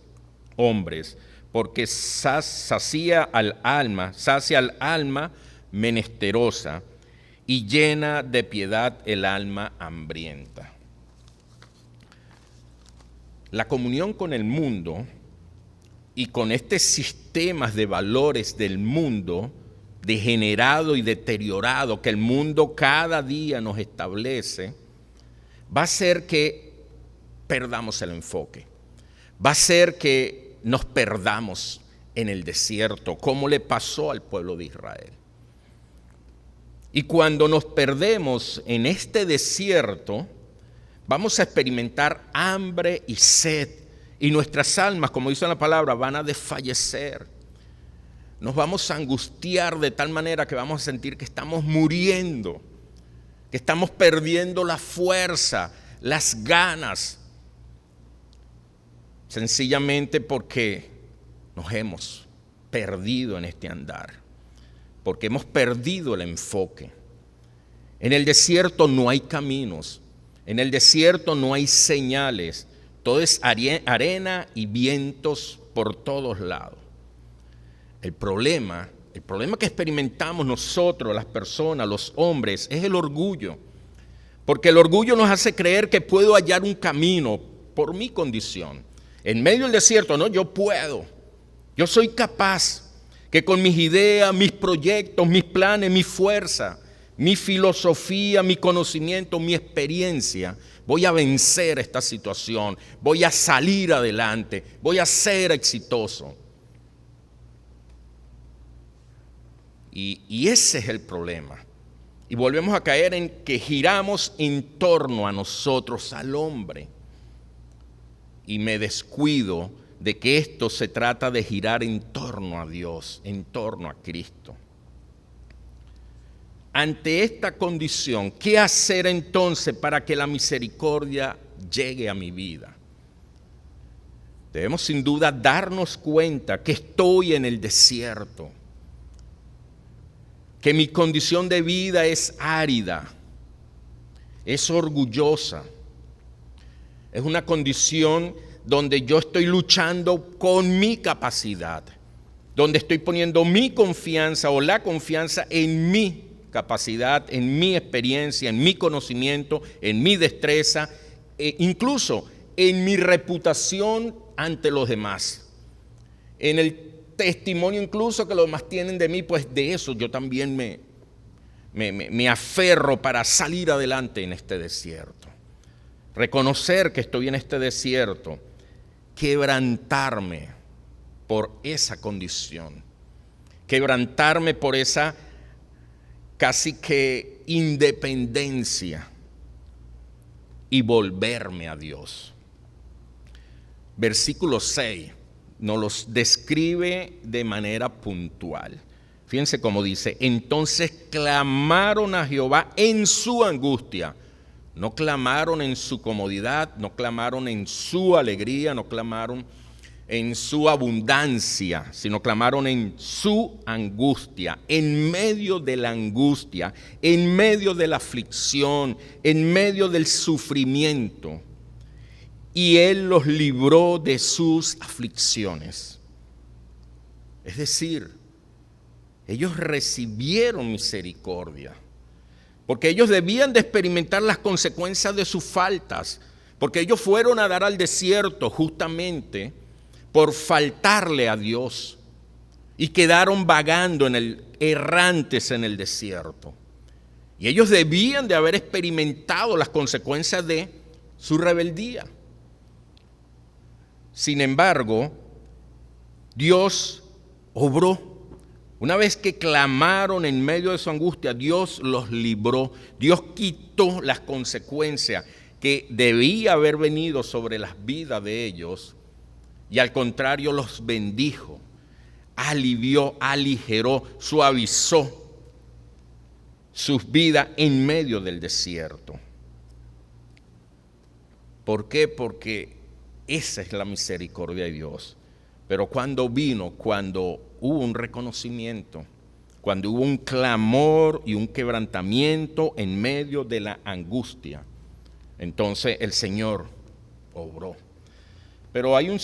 hombres, porque sacia al alma menesterosa y llena de piedad el alma hambrienta. La comunión con el mundo y con este sistema de valores del mundo degenerado y deteriorado que el mundo cada día nos establece, va a hacer que perdamos el enfoque, va a hacer que nos perdamos en el desierto, como le pasó al pueblo de Israel. Y cuando nos perdemos en este desierto, vamos a experimentar hambre y sed, y nuestras almas, como dice la palabra, van a desfallecer. Nos vamos a angustiar de tal manera que vamos a sentir que estamos muriendo, que estamos perdiendo la fuerza, las ganas, sencillamente porque nos hemos perdido en este andar, porque hemos perdido el enfoque. En el desierto no hay caminos, en el desierto no hay señales, todo es arena y vientos por todos lados. El problema que experimentamos nosotros, las personas, los hombres, es el orgullo. Porque el orgullo nos hace creer que puedo hallar un camino por mi condición. En medio del desierto, no, yo puedo. Yo soy capaz que con mis ideas, mis proyectos, mis planes, mi fuerza, mi filosofía, mi conocimiento, mi experiencia, voy a vencer esta situación, voy a salir adelante, voy a ser exitoso. Y ese es el problema. Y volvemos a caer en que giramos en torno a nosotros, al hombre. Y me descuido de que esto se trata de girar en torno a Dios, en torno a Cristo. Ante esta condición, ¿qué hacer entonces para que la misericordia llegue a mi vida? Debemos sin duda darnos cuenta que estoy en el desierto, que mi condición de vida es árida, es orgullosa, es una condición donde yo estoy luchando con mi capacidad, donde estoy poniendo mi confianza o la confianza en mi capacidad, en mi experiencia, en mi conocimiento, en mi destreza, incluso en mi reputación ante los demás, en el testimonio incluso que los demás tienen de mí, pues de eso yo también me aferro para salir adelante en este desierto. Reconocer que estoy en este desierto, quebrantarme por esa condición, quebrantarme por esa casi que independencia y volverme a Dios. Versículo 6 nos los describe de manera puntual. Fíjense cómo dice, entonces clamaron a Jehová en su angustia. No clamaron en su comodidad, no clamaron en su alegría, no clamaron en su abundancia, sino clamaron en su angustia, en medio de la angustia, en medio de la aflicción, en medio del sufrimiento. Y Él los libró de sus aflicciones. Es decir, ellos recibieron misericordia, porque ellos debían de experimentar las consecuencias de sus faltas, porque ellos fueron a dar al desierto justamente por faltarle a Dios y quedaron vagando errantes en el desierto. Y ellos debían de haber experimentado las consecuencias de su rebeldía. Sin embargo, Dios obró. Una vez que clamaron en medio de su angustia, Dios los libró. Dios quitó las consecuencias que debía haber venido sobre las vidas de ellos y al contrario los bendijo, alivió, aligeró, suavizó sus vidas en medio del desierto. ¿Por qué? Porque esa es la misericordia de Dios. Pero cuando hubo un reconocimiento, cuando hubo un clamor y un quebrantamiento en medio de la angustia, entonces el Señor obró. Pero hay una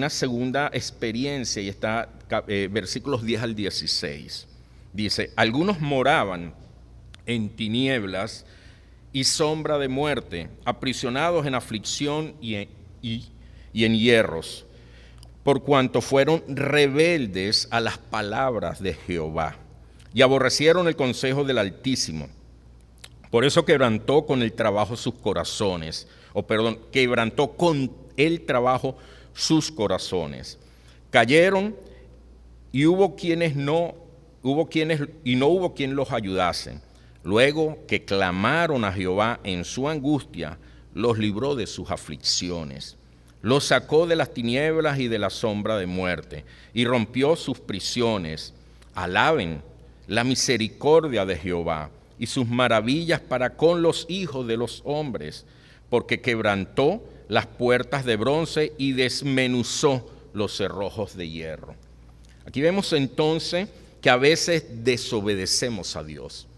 segunda experiencia y está versículos 10 al 16. Dice, algunos moraban en tinieblas y sombra de muerte, aprisionados en aflicción y en hierros, por cuanto fueron rebeldes a las palabras de Jehová y aborrecieron el consejo del Altísimo. Por eso quebrantó con el trabajo sus corazones, quebrantó con el trabajo sus corazones. Cayeron y no hubo quien los ayudase. Luego que clamaron a Jehová en su angustia, los libró de sus aflicciones. Los sacó de las tinieblas y de la sombra de muerte y rompió sus prisiones. Alaben la misericordia de Jehová y sus maravillas para con los hijos de los hombres, porque quebrantó las puertas de bronce y desmenuzó los cerrojos de hierro. Aquí vemos entonces que a veces desobedecemos a Dios.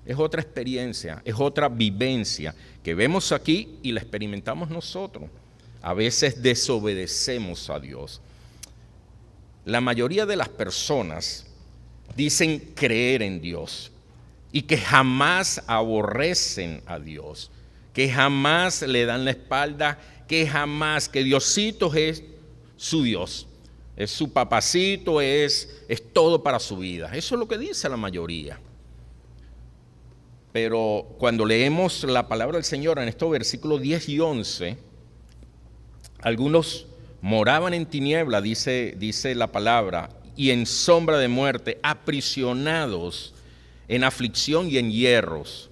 Es otra experiencia, es otra vivencia que vemos aquí y la experimentamos nosotros. A veces desobedecemos a Dios. La mayoría de las personas dicen creer en Dios y que jamás aborrecen a Dios, que jamás le dan la espalda, que Diosito es su Dios, es su papacito, es todo para su vida. Eso es lo que dice la mayoría. Pero cuando leemos la palabra del Señor en estos versículos 10 y 11, algunos moraban en tiniebla, dice la palabra, y en sombra de muerte, aprisionados en aflicción y en hierros,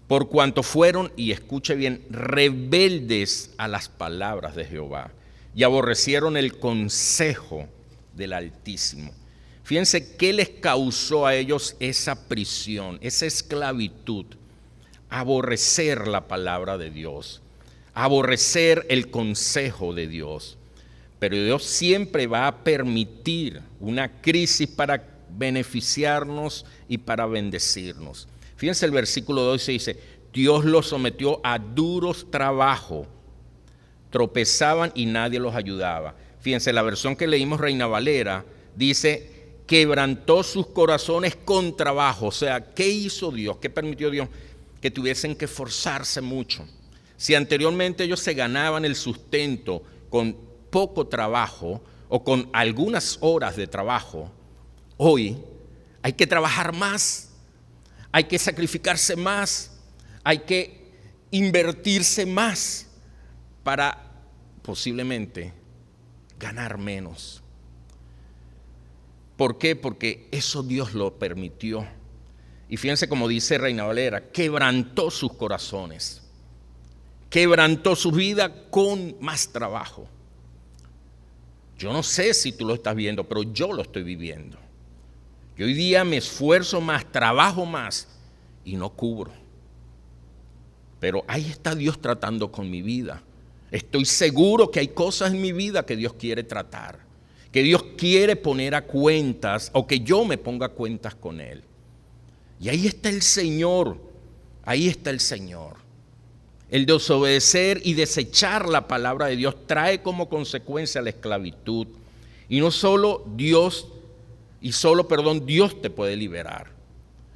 por cuanto fueron, y escuche bien, rebeldes a las palabras de Jehová, y aborrecieron el consejo del Altísimo. Fíjense qué les causó a ellos esa prisión, esa esclavitud, aborrecer la palabra de Dios, aborrecer el consejo de Dios. Pero Dios siempre va a permitir una crisis para beneficiarnos y para bendecirnos. Fíjense el versículo 12 dice, Dios los sometió a duros trabajos, tropezaban y nadie los ayudaba. Fíjense, la versión que leímos, Reina Valera, dice, quebrantó sus corazones con trabajo. O sea, ¿qué hizo Dios? ¿Qué permitió Dios? Que tuviesen que esforzarse mucho. Si anteriormente ellos se ganaban el sustento con poco trabajo o con algunas horas de trabajo, hoy hay que trabajar más, hay que sacrificarse más, hay que invertirse más para posiblemente ganar menos. ¿Por qué? Porque eso Dios lo permitió. Y fíjense como dice Reina Valera, quebrantó sus corazones, quebrantó su vida con más trabajo. Yo no sé si tú lo estás viendo, pero yo lo estoy viviendo. Que hoy día me esfuerzo más, trabajo más y no cubro. Pero ahí está Dios tratando con mi vida. Estoy seguro que hay cosas en mi vida que Dios quiere tratar, que Dios quiere poner a cuentas o que yo me ponga a cuentas con Él. Y ahí está el Señor, ahí está el Señor. El desobedecer y desechar la palabra de Dios trae como consecuencia la esclavitud. Y no solo Dios te puede liberar.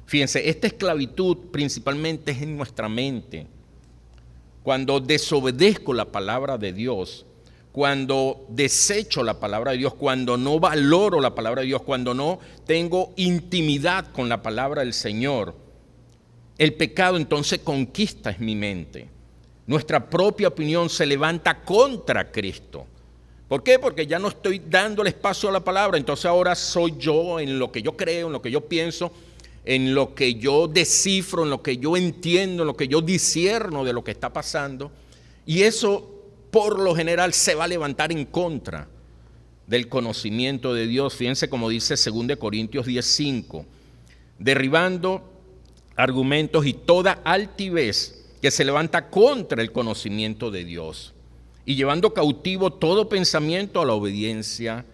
Fíjense, esta esclavitud principalmente es en nuestra mente. Cuando desobedezco la palabra de Dios, cuando desecho la palabra de Dios, cuando no valoro la palabra de Dios, cuando no tengo intimidad con la palabra del Señor, el pecado entonces conquista en mi mente. Nuestra propia opinión se levanta contra Cristo. ¿Por qué? Porque ya no estoy dándole espacio a la palabra, entonces ahora soy yo en lo que yo creo, en lo que yo pienso, en lo que yo descifro, en lo que yo entiendo, en lo que yo discierno de lo que está pasando. Y eso, por lo general, se va a levantar en contra del conocimiento de Dios. Fíjense como dice 2 Corintios 10:5, derribando argumentos y toda altivez que se levanta contra el conocimiento de Dios y llevando cautivo todo pensamiento a la obediencia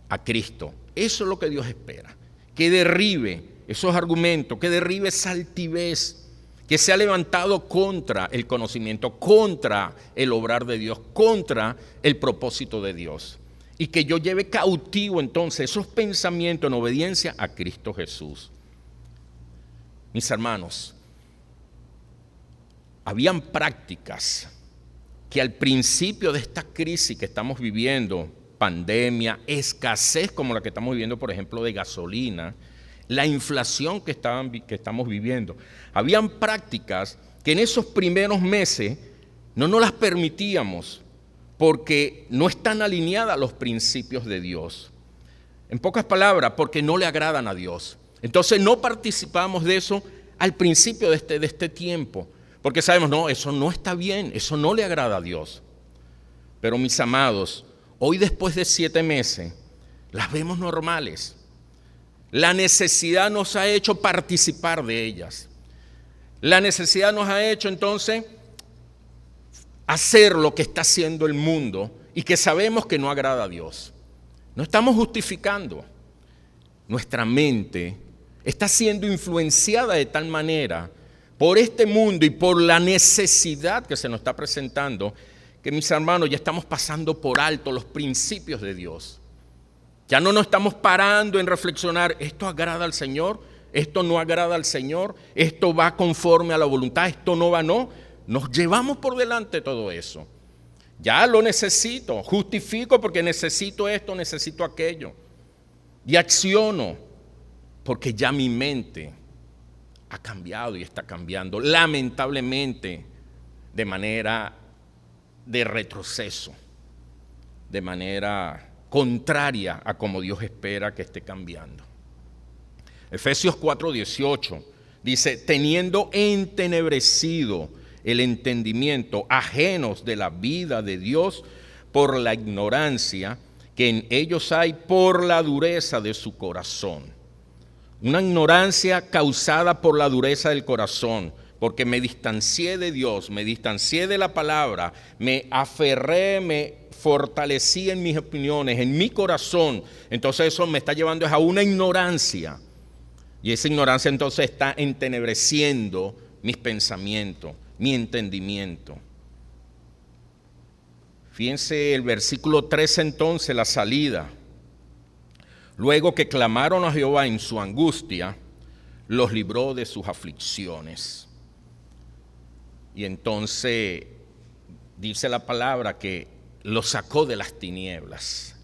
a Cristo. Eso es lo que Dios espera, que derribe esos argumentos, que derribe esa altivez que se ha levantado contra el conocimiento, contra el obrar de Dios, contra el propósito de Dios. Y que yo lleve cautivo entonces esos pensamientos en obediencia a Cristo Jesús. Mis hermanos, habían prácticas que al principio de esta crisis que estamos viviendo, pandemia, escasez como la que estamos viviendo, por ejemplo, de gasolina, la inflación que estamos viviendo, habían prácticas que en esos primeros meses no nos las permitíamos porque no están alineadas a los principios de Dios. En pocas palabras, porque no le agradan a Dios. Entonces no participamos de eso al principio de este tiempo, porque sabemos, no, eso no está bien, eso no le agrada a Dios. Pero mis amados, hoy después de 7 meses, las vemos normales. La necesidad nos ha hecho participar de ellas. La necesidad nos ha hecho entonces hacer lo que está haciendo el mundo y que sabemos que no agrada a Dios. No estamos justificando. Nuestra mente está siendo influenciada de tal manera por este mundo y por la necesidad que se nos está presentando, que mis hermanos ya estamos pasando por alto los principios de Dios. Ya no nos estamos parando en reflexionar, ¿esto agrada al Señor? ¿Esto no agrada al Señor? ¿Esto va conforme a la voluntad? ¿Esto no va? No. Nos llevamos por delante todo eso. Ya lo necesito, justifico porque necesito esto, necesito aquello. Y acciono porque ya mi mente ha cambiado y está cambiando, lamentablemente, de manera de retroceso, de manera contraria a como Dios espera que esté cambiando. Efesios 4:18 dice, teniendo entenebrecido el entendimiento, ajenos de la vida de Dios por la ignorancia que en ellos hay por la dureza de su corazón. Una ignorancia causada por la dureza del corazón, porque me distancié de Dios, me distancié de la palabra, me aferré, me fortalecí en mis opiniones, en mi corazón. Entonces eso me está llevando a una ignorancia. Y esa ignorancia entonces está entenebreciendo mis pensamientos, mi entendimiento. Fíjense el versículo 13 entonces, la salida. Luego que clamaron a Jehová en su angustia, los libró de sus aflicciones. Y entonces dice la palabra que los sacó de las tinieblas,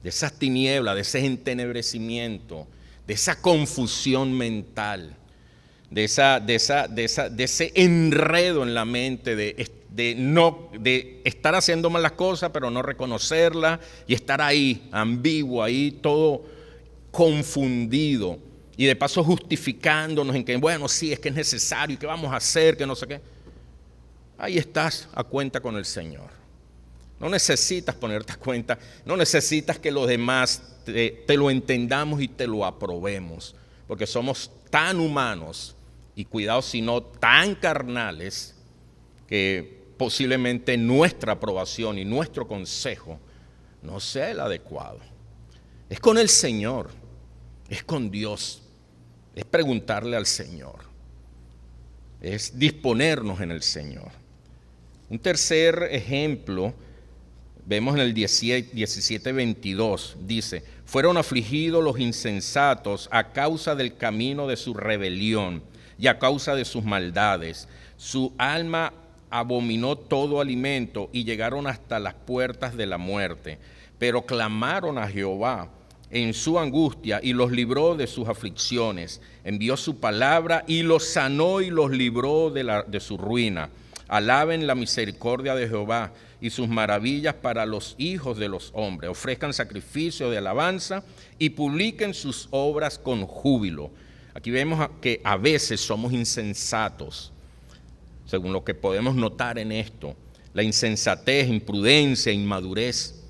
de esas tinieblas, de ese entenebrecimiento, de esa confusión mental, de ese enredo en la mente de estar haciendo mal las cosas pero no reconocerlas y estar ahí ambiguo, ahí todo confundido y de paso justificándonos en que bueno, sí, es que es necesario y que vamos a hacer, que no sé qué. Ahí estás a cuenta con el Señor. No necesitas ponerte a cuenta, no necesitas que los demás te lo entendamos y te lo aprobemos, porque somos tan humanos y cuidado si no tan carnales que posiblemente nuestra aprobación y nuestro consejo no sea el adecuado. Es con el Señor, es con Dios, es preguntarle al Señor, es disponernos en el Señor. Un tercer ejemplo vemos en el 17:22, dice: fueron afligidos los insensatos a causa del camino de su rebelión y a causa de sus maldades. Su alma abominó todo alimento y llegaron hasta las puertas de la muerte. Pero clamaron a Jehová en su angustia y los libró de sus aflicciones. Envió su palabra y los sanó y los libró de su ruina. Alaben la misericordia de Jehová y sus maravillas para los hijos de los hombres. Ofrezcan sacrificio de alabanza y publiquen sus obras con júbilo. Aquí vemos que a veces somos insensatos, según lo que podemos notar en esto. La insensatez, imprudencia, inmadurez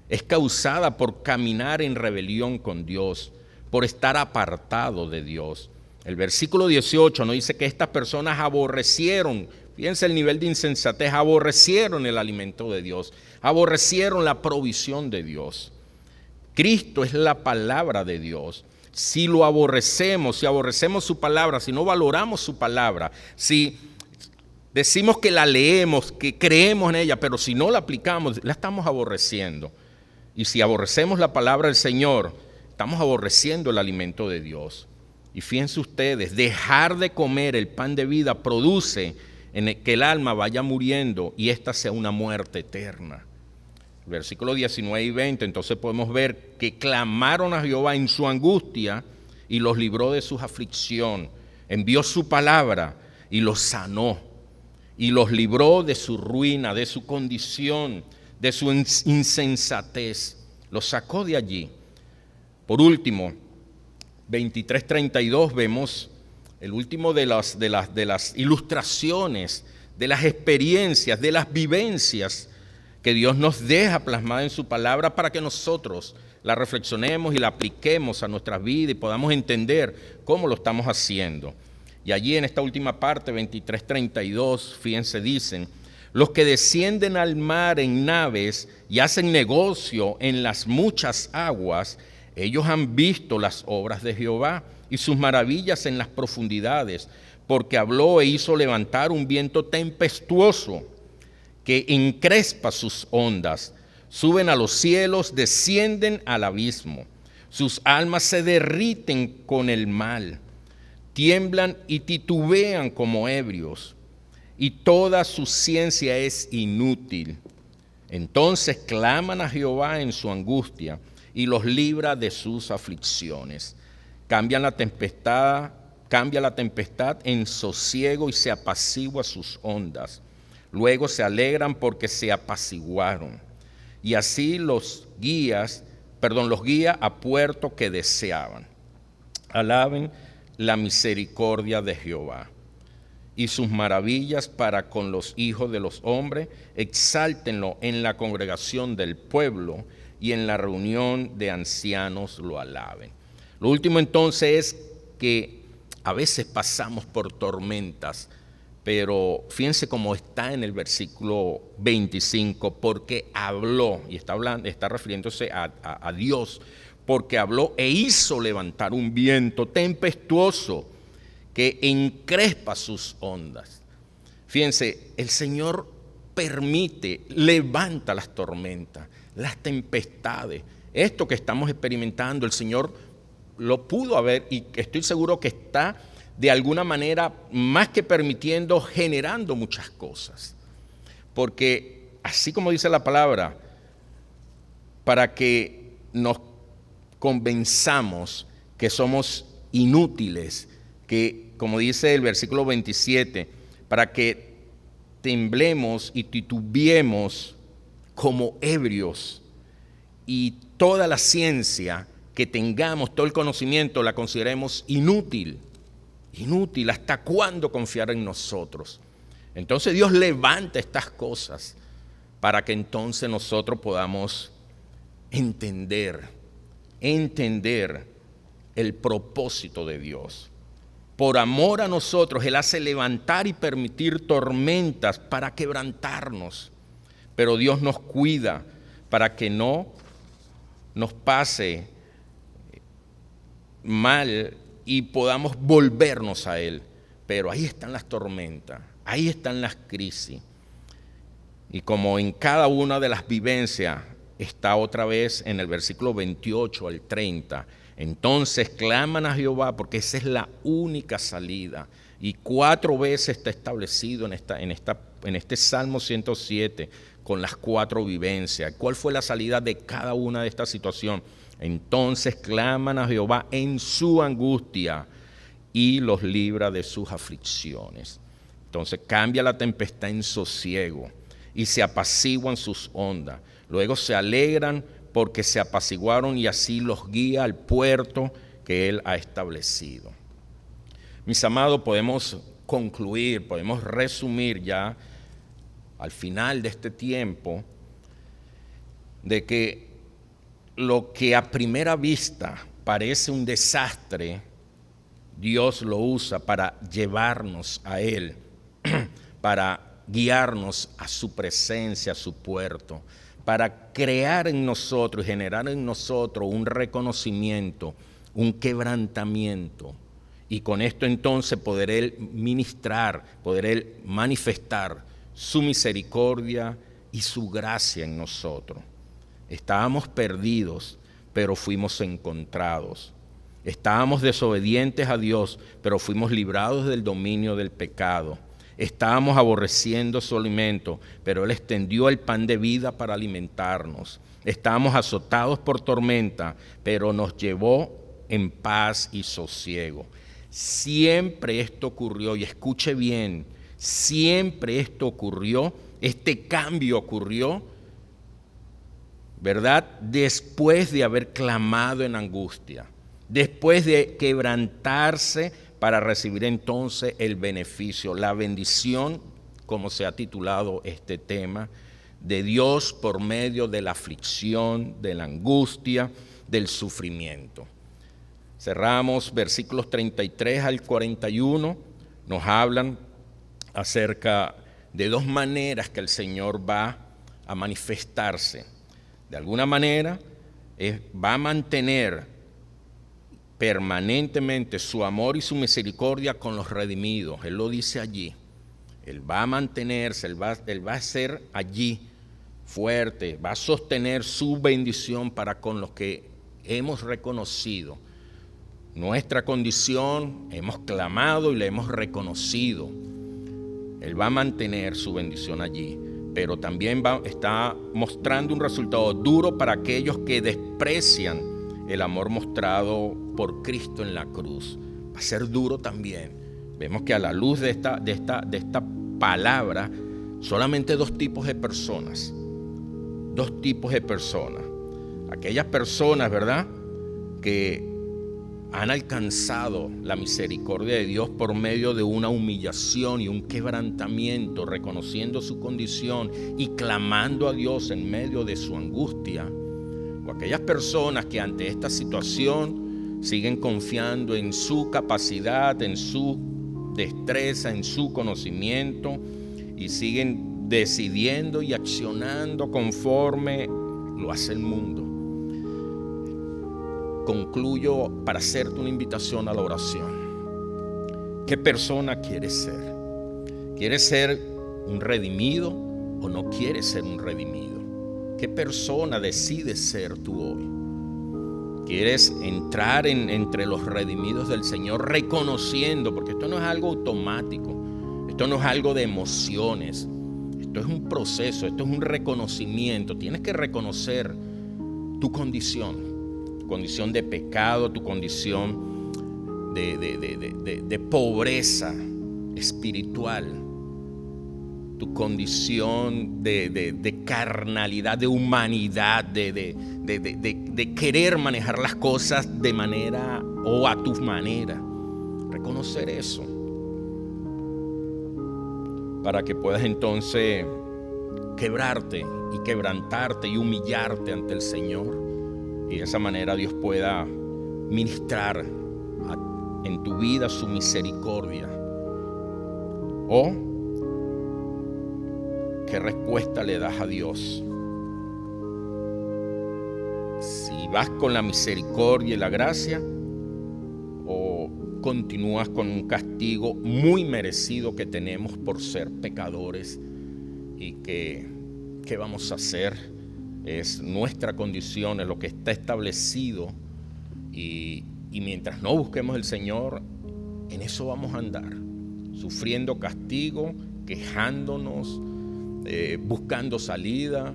es causada por caminar en rebelión con Dios, por estar apartado de Dios. El versículo 18 nos dice que estas personas aborrecieron, fíjense el nivel de insensatez, aborrecieron el alimento de Dios, aborrecieron la provisión de Dios. Cristo es la palabra de Dios. Si lo aborrecemos, si aborrecemos su palabra, si no valoramos su palabra, si decimos que la leemos, que creemos en ella, pero si no la aplicamos, la estamos aborreciendo. Y si aborrecemos la palabra del Señor, estamos aborreciendo el alimento de Dios. Y fíjense ustedes, dejar de comer el pan de vida produce que el alma vaya muriendo y esta sea una muerte eterna. Versículos 19 y 20, entonces podemos ver que clamaron a Jehová en su angustia y los libró de su aflicción. Envió su palabra y los sanó y los libró de su ruina, de su condición, de su insensatez. Los sacó de allí. Por último, 23:32 vemos el último de las ilustraciones, de las experiencias, de las vivencias que Dios nos deja plasmada en su palabra para que nosotros la reflexionemos y la apliquemos a nuestra vida y podamos entender cómo lo estamos haciendo. Y allí en esta última parte, 23:32, fíjense, dicen: los que descienden al mar en naves y hacen negocio en las muchas aguas, ellos han visto las obras de Jehová y sus maravillas en las profundidades, porque habló e hizo levantar un viento tempestuoso que encrespa sus ondas. Suben a los cielos, descienden al abismo. Sus almas se derriten con el mal, tiemblan y titubean como ebrios, y toda su ciencia es inútil. Entonces claman a Jehová en su angustia y los libra de sus aflicciones. Cambia la tempestad en sosiego y se apacigua sus ondas. Luego se alegran porque se apaciguaron. Y así los guía a puerto que deseaban. Alaben la misericordia de Jehová y sus maravillas para con los hijos de los hombres. Exáltenlo en la congregación del pueblo y en la reunión de ancianos lo alaben. Lo último entonces es que a veces pasamos por tormentas, pero fíjense cómo está en el versículo 25, porque habló, y está refiriéndose a Dios, porque habló e hizo levantar un viento tempestuoso que encrespa sus ondas. Fíjense, el Señor permite, levanta las tormentas, las tempestades. Esto que estamos experimentando, el Señor lo pudo haber, y estoy seguro que está de alguna manera, más que permitiendo, generando muchas cosas. Porque así como dice la palabra, para que nos convenzamos que somos inútiles, que como dice el versículo 27, para que temblemos y titubeemos como ebrios, y toda la ciencia que tengamos, todo el conocimiento, la consideremos inútil. Inútil, ¿hasta cuándo confiar en nosotros? Entonces Dios levanta estas cosas para que entonces nosotros podamos entender el propósito de Dios. Por amor a nosotros, Él hace levantar y permitir tormentas para quebrantarnos. Pero Dios nos cuida para que no nos pase mal y podamos volvernos a Él. Pero ahí están las tormentas, ahí están las crisis. Y como en cada una de las vivencias está otra vez en el versículo 28 al 30, entonces claman a Jehová, porque esa es la única salida. Y 4 veces está establecido en este Salmo 107 con las 4 vivencias. ¿Cuál fue la salida de cada una de estas situaciones? Entonces claman a Jehová en su angustia y los libra de sus aflicciones. Entonces cambia la tempestad en sosiego y se apaciguan sus ondas. Luego se alegran porque se apaciguaron y así los guía al puerto que Él ha establecido. Mis amados, podemos concluir, podemos resumir ya al final de este tiempo de que lo que a primera vista parece un desastre, Dios lo usa para llevarnos a Él, para guiarnos a su presencia, a su puerto, para crear en nosotros y generar en nosotros un reconocimiento, un quebrantamiento. Y con esto entonces poder Él ministrar, poder Él manifestar su misericordia y su gracia en nosotros. Estábamos perdidos, pero fuimos encontrados. Estábamos desobedientes a Dios, pero fuimos librados del dominio del pecado. Estábamos aborreciendo su alimento, pero Él extendió el pan de vida para alimentarnos. Estábamos azotados por tormenta, pero nos llevó en paz y sosiego. Siempre esto ocurrió, y escuche bien, siempre esto ocurrió, este cambio ocurrió, ¿verdad? Después de haber clamado en angustia, después de quebrantarse para recibir entonces el beneficio, la bendición, como se ha titulado este tema, de Dios por medio de la aflicción, de la angustia, del sufrimiento. Cerramos versículos 33 al 41, nos hablan acerca de 2 maneras que el Señor va a manifestarse. De alguna manera va a mantener permanentemente su amor y su misericordia con los redimidos. Él lo dice allí. Él va a mantenerse, Él va a ser allí fuerte, va a sostener su bendición para con los que hemos reconocido nuestra condición, hemos clamado y le hemos reconocido. Él va a mantener su bendición allí, pero también está mostrando un resultado duro para aquellos que desprecian el amor mostrado por Cristo en la cruz. Va a ser duro también. Vemos que a la luz de esta palabra, solamente 2 tipos de personas. 2 tipos de personas. Aquellas personas, ¿verdad?, que han alcanzado la misericordia de Dios por medio de una humillación y un quebrantamiento, reconociendo su condición y clamando a Dios en medio de su angustia. O aquellas personas que ante esta situación siguen confiando en su capacidad, en su destreza, en su conocimiento y siguen decidiendo y accionando conforme lo hace el mundo. Concluyo para hacerte una invitación a la oración. ¿Qué persona quieres ser? ¿Quieres ser un redimido o no quieres ser un redimido? ¿Qué persona decides ser tú hoy? ¿Quieres entrar entre los redimidos del Señor reconociendo? Porque esto no es algo automático, esto no es algo de emociones, esto es un proceso, esto es un reconocimiento. Tienes que reconocer tu condición de pecado, tu condición de pobreza espiritual, tu condición de carnalidad, de humanidad, de querer manejar las cosas de manera o a tu manera. Reconocer eso para que puedas entonces quebrarte y quebrantarte y humillarte ante el Señor, y de esa manera Dios pueda ministrar en tu vida su misericordia. ¿O qué respuesta le das a Dios? Si vas con la misericordia y la gracia, o continúas con un castigo muy merecido que tenemos por ser pecadores, y que ¿qué vamos a hacer? Es nuestra condición, es lo que está establecido, y mientras no busquemos al Señor, en eso vamos a andar, sufriendo castigo, quejándonos, buscando salida,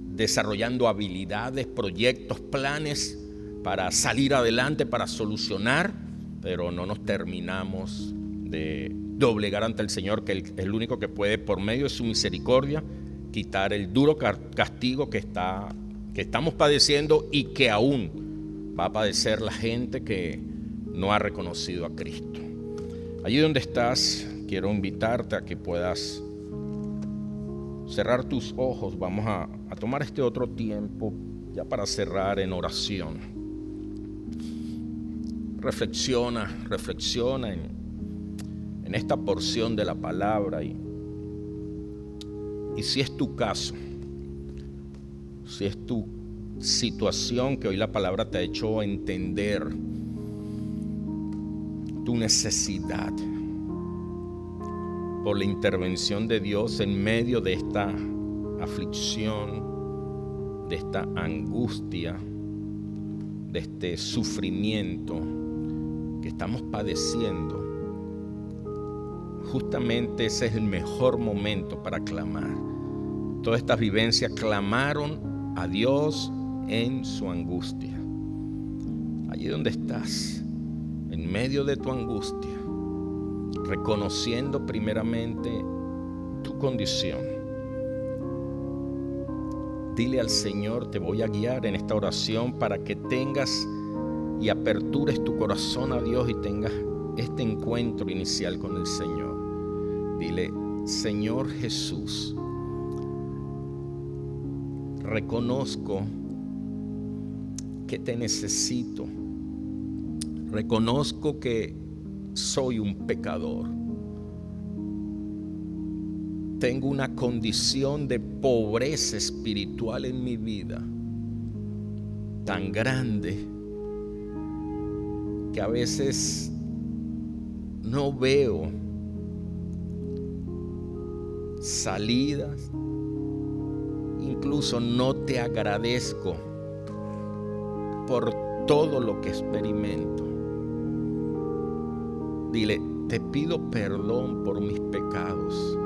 desarrollando habilidades, proyectos, planes para salir adelante, para solucionar, pero no nos terminamos de doblegar ante el Señor, que es el único que puede, por medio de su misericordia, quitar el duro castigo que estamos padeciendo y que aún va a padecer la gente que no ha reconocido a Cristo. Allí donde estás, quiero invitarte a que puedas cerrar tus ojos. Vamos a tomar este otro tiempo ya para cerrar en oración. Reflexiona en esta porción de la palabra, y si es tu caso, si es tu situación que hoy la palabra te ha hecho entender tu necesidad por la intervención de Dios en medio de esta aflicción, de esta angustia, de este sufrimiento que estamos padeciendo, justamente ese es el mejor momento para clamar. Todas estas vivencias clamaron a Dios en su angustia. Allí donde estás, en medio de tu angustia, reconociendo primeramente tu condición, dile al Señor: te voy a guiar en esta oración para que tengas y apertures tu corazón a Dios y tengas este encuentro inicial con el Señor. Dile: Señor Jesús, reconozco que te necesito. Reconozco que soy un pecador. Tengo una condición de pobreza espiritual en mi vida tan grande que a veces no veo salidas, incluso no te agradezco por todo lo que experimento. Dile: te pido perdón por mis pecados,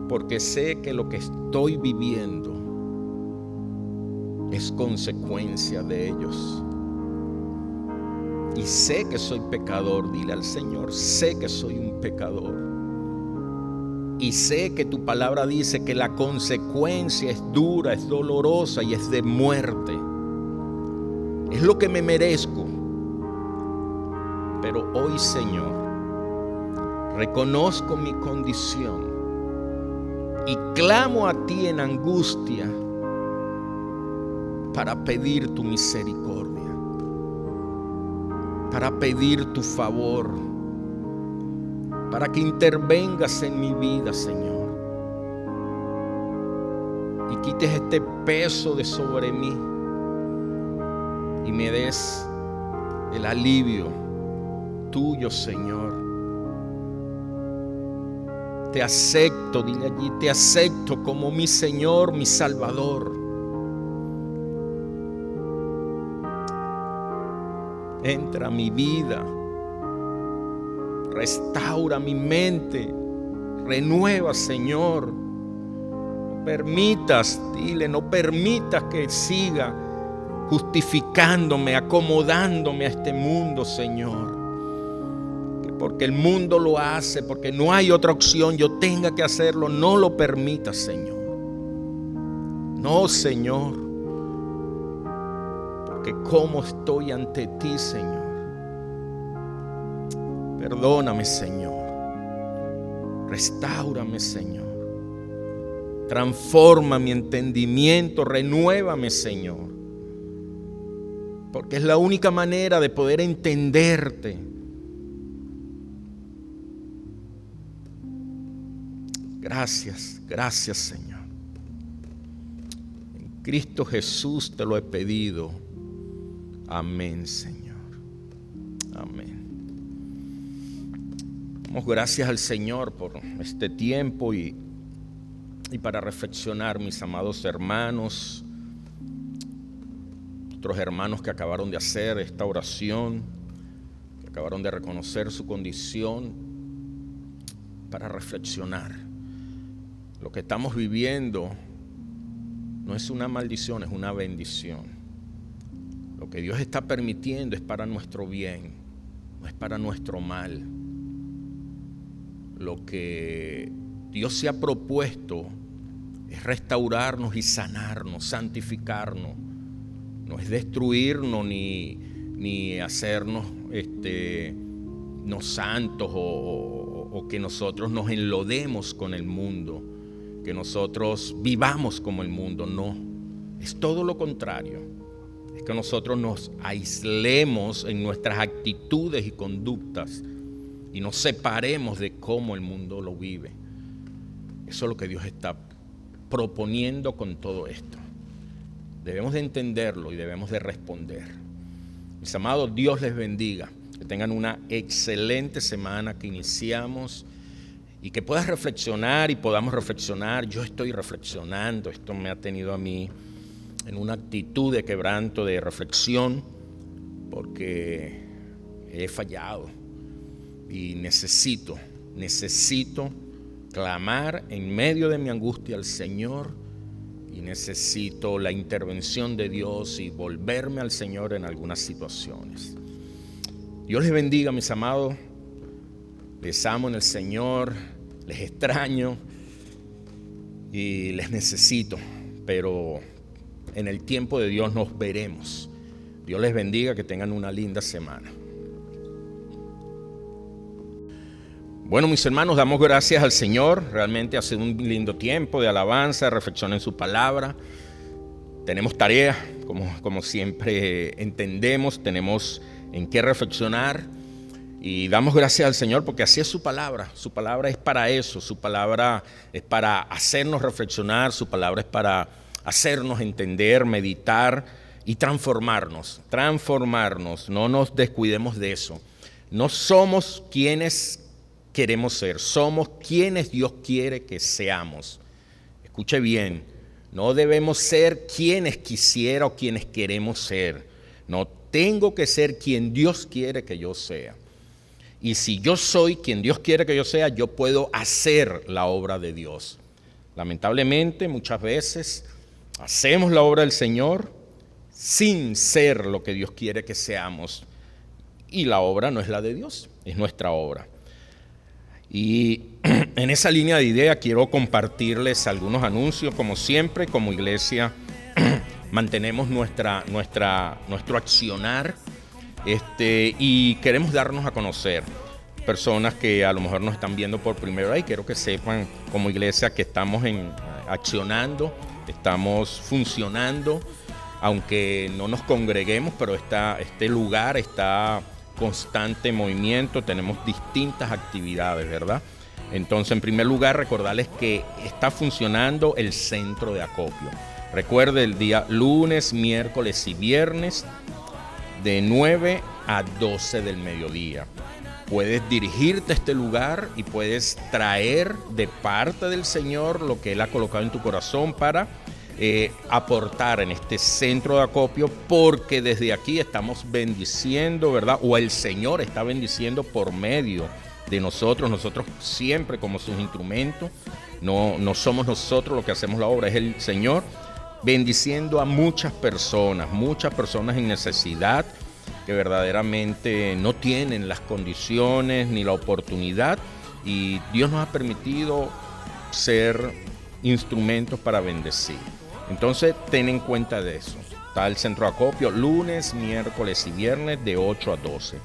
porque sé que lo que estoy viviendo es consecuencia de ellos. Y sé que soy pecador. Dile al Señor: sé que soy un pecador. Y sé que tu palabra dice que la consecuencia es dura, es dolorosa y es de muerte. Es lo que me merezco. Pero hoy, Señor, reconozco mi condición y clamo a ti en angustia para pedir tu misericordia, para pedir tu favor, para que intervengas en mi vida, Señor, y quites este peso de sobre mí y me des el alivio tuyo, Señor. Te acepto, dile allí: te acepto como mi Señor, mi Salvador. Entra a mi vida, restaura mi mente, renueva, Señor. No permitas, dile, no permitas que siga justificándome, acomodándome a este mundo, Señor. Que porque el mundo lo hace, porque no hay otra opción, yo tenga que hacerlo. No lo permitas, Señor. No, Señor. Porque como estoy ante ti, Señor. Perdóname, Señor. Restáurame, Señor. Transforma mi entendimiento, renuévame, Señor. Porque es la única manera de poder entenderte. Gracias, gracias, Señor. En Cristo Jesús te lo he pedido. Amén, Señor. Amén. Damos gracias al Señor por este tiempo y para reflexionar, mis amados hermanos, otros hermanos que acabaron de hacer esta oración, que acabaron de reconocer su condición, para reflexionar. Lo que estamos viviendo no es una maldición, es una bendición. Lo que Dios está permitiendo es para nuestro bien, no es para nuestro mal. Lo que Dios se ha propuesto es restaurarnos y sanarnos, santificarnos. No es destruirnos ni hacernos no santos o que nosotros nos enlodemos con el mundo, que nosotros vivamos como el mundo. No, es todo lo contrario. Es que nosotros nos aislemos en nuestras actitudes y conductas y nos separemos de cómo el mundo lo vive. Eso es lo que Dios está proponiendo con todo esto. Debemos de entenderlo y debemos de responder. Mis amados, Dios les bendiga. Que tengan una excelente semana que iniciamos y que puedas reflexionar y podamos reflexionar. Yo estoy reflexionando. Esto me ha tenido a mí en una actitud de quebranto, de reflexión, porque he fallado y necesito clamar en medio de mi angustia al Señor, y necesito la intervención de Dios y volverme al Señor en algunas situaciones. Dios les bendiga, mis amados. Les amo en el Señor, les extraño y les necesito, pero en el tiempo de Dios nos veremos. Dios les bendiga, que tengan una linda semana. Bueno, mis hermanos, damos gracias al Señor. Realmente ha sido un lindo tiempo de alabanza, de reflexión en su palabra. Tenemos tarea, como siempre entendemos, tenemos en qué reflexionar. Y damos gracias al Señor porque así es su palabra. Su palabra es para eso, su palabra es para hacernos reflexionar, su palabra es para hacernos entender, meditar y transformarnos. No nos descuidemos de eso. No somos quienes queremos ser, somos quienes Dios quiere que seamos. Escuche bien, no debemos ser quienes quisiera o quienes queremos ser. No, tengo que ser quien Dios quiere que yo sea. Y si yo soy quien Dios quiere que yo sea, yo puedo hacer la obra de Dios. Lamentablemente, muchas veces hacemos la obra del Señor sin ser lo que Dios quiere que seamos. Y la obra no es la de Dios, es nuestra obra. Y en esa línea de idea quiero compartirles algunos anuncios. Como siempre, como iglesia, mantenemos nuestro accionar y queremos darnos a conocer. Personas que a lo mejor nos están viendo por primera vez, y quiero que sepan como iglesia que estamos accionando, estamos funcionando, aunque no nos congreguemos, pero este lugar está constante movimiento, tenemos distintas actividades, ¿verdad? Entonces, en primer lugar, recordarles que está funcionando el centro de acopio. Recuerde, el día lunes, miércoles y viernes de 9 a 12 del mediodía. Puedes dirigirte a este lugar y puedes traer de parte del Señor lo que Él ha colocado en tu corazón para aportar en este centro de acopio, porque desde aquí estamos bendiciendo, ¿verdad? O el Señor está bendiciendo por medio de nosotros siempre como sus instrumentos. No somos nosotros los que hacemos la obra, es el Señor bendiciendo a muchas personas en necesidad, que verdaderamente no tienen las condiciones ni la oportunidad, y Dios nos ha permitido ser instrumentos para bendecir. Entonces, ten en cuenta de eso. Está el centro de acopio lunes, miércoles y viernes de 8 a 12.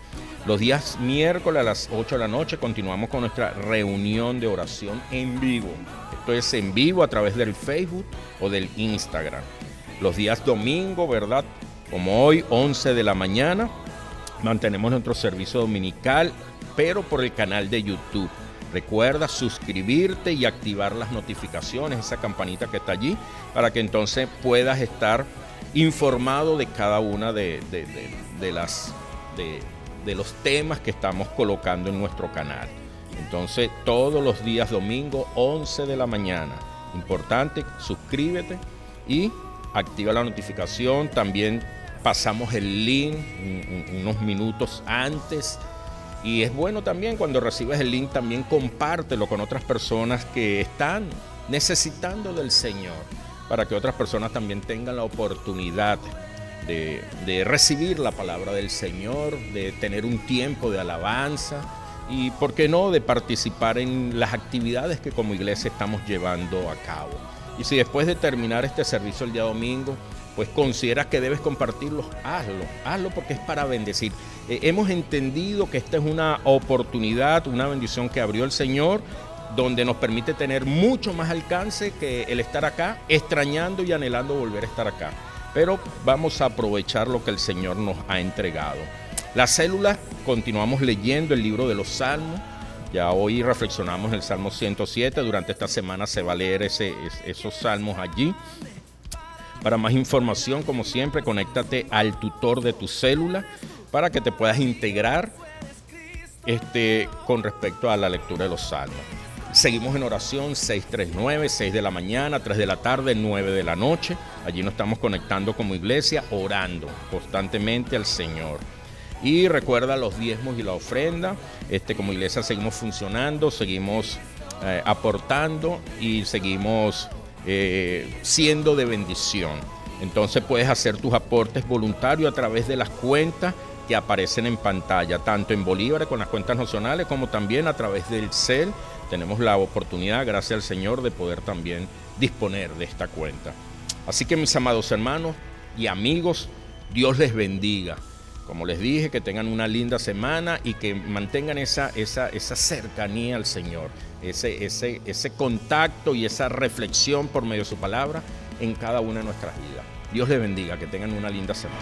Los días miércoles a las 8 de la noche continuamos con nuestra reunión de oración en vivo. Esto es en vivo a través del Facebook o del Instagram. Los días domingo, ¿verdad? Como hoy, 11 de la mañana, mantenemos nuestro servicio dominical, pero por el canal de YouTube. Recuerda suscribirte y activar las notificaciones, esa campanita que está allí, para que entonces puedas estar informado de cada una de los temas que estamos colocando en nuestro canal. Entonces, todos los días domingo, 11 de la mañana. Importante, suscríbete y activa la notificación. También pasamos el link unos minutos antes. Y es bueno también cuando recibes el link, también compártelo con otras personas que están necesitando del Señor, para que otras personas también tengan la oportunidad de recibir la palabra del Señor, de tener un tiempo de alabanza y, ¿por qué no?, de participar en las actividades que como iglesia estamos llevando a cabo. Y si después de terminar este servicio el día domingo, pues consideras que debes compartirlo, hazlo porque es para bendecir. Hemos entendido que esta es una oportunidad, una bendición que abrió el Señor, donde nos permite tener mucho más alcance que el estar acá, extrañando y anhelando volver a estar acá. Pero vamos a aprovechar lo que el Señor nos ha entregado. La célula, continuamos leyendo el libro de los Salmos. Ya hoy reflexionamos en el Salmo 107. Durante esta semana se va a leer esos salmos allí. Para más información, como siempre, conéctate al tutor de tu célula para que te puedas integrar con respecto a la lectura de los salmos. Seguimos en oración 639, 6 de la mañana, 3 de la tarde, 9 de la noche. Allí nos estamos conectando como iglesia, orando constantemente al Señor. Y recuerda los diezmos y la ofrenda. Como iglesia seguimos funcionando, seguimos aportando y seguimos siendo de bendición. Entonces puedes hacer tus aportes voluntarios a través de las cuentas que aparecen en pantalla, tanto en bolívares con las cuentas nacionales como también a través del CEL. Tenemos la oportunidad, gracias al Señor, de poder también disponer de esta cuenta. Así que, mis amados hermanos y amigos, Dios les bendiga. Como les dije, que tengan una linda semana y que mantengan esa cercanía al Señor, ese contacto y esa reflexión por medio de su palabra en cada una de nuestras vidas. Dios les bendiga, que tengan una linda semana.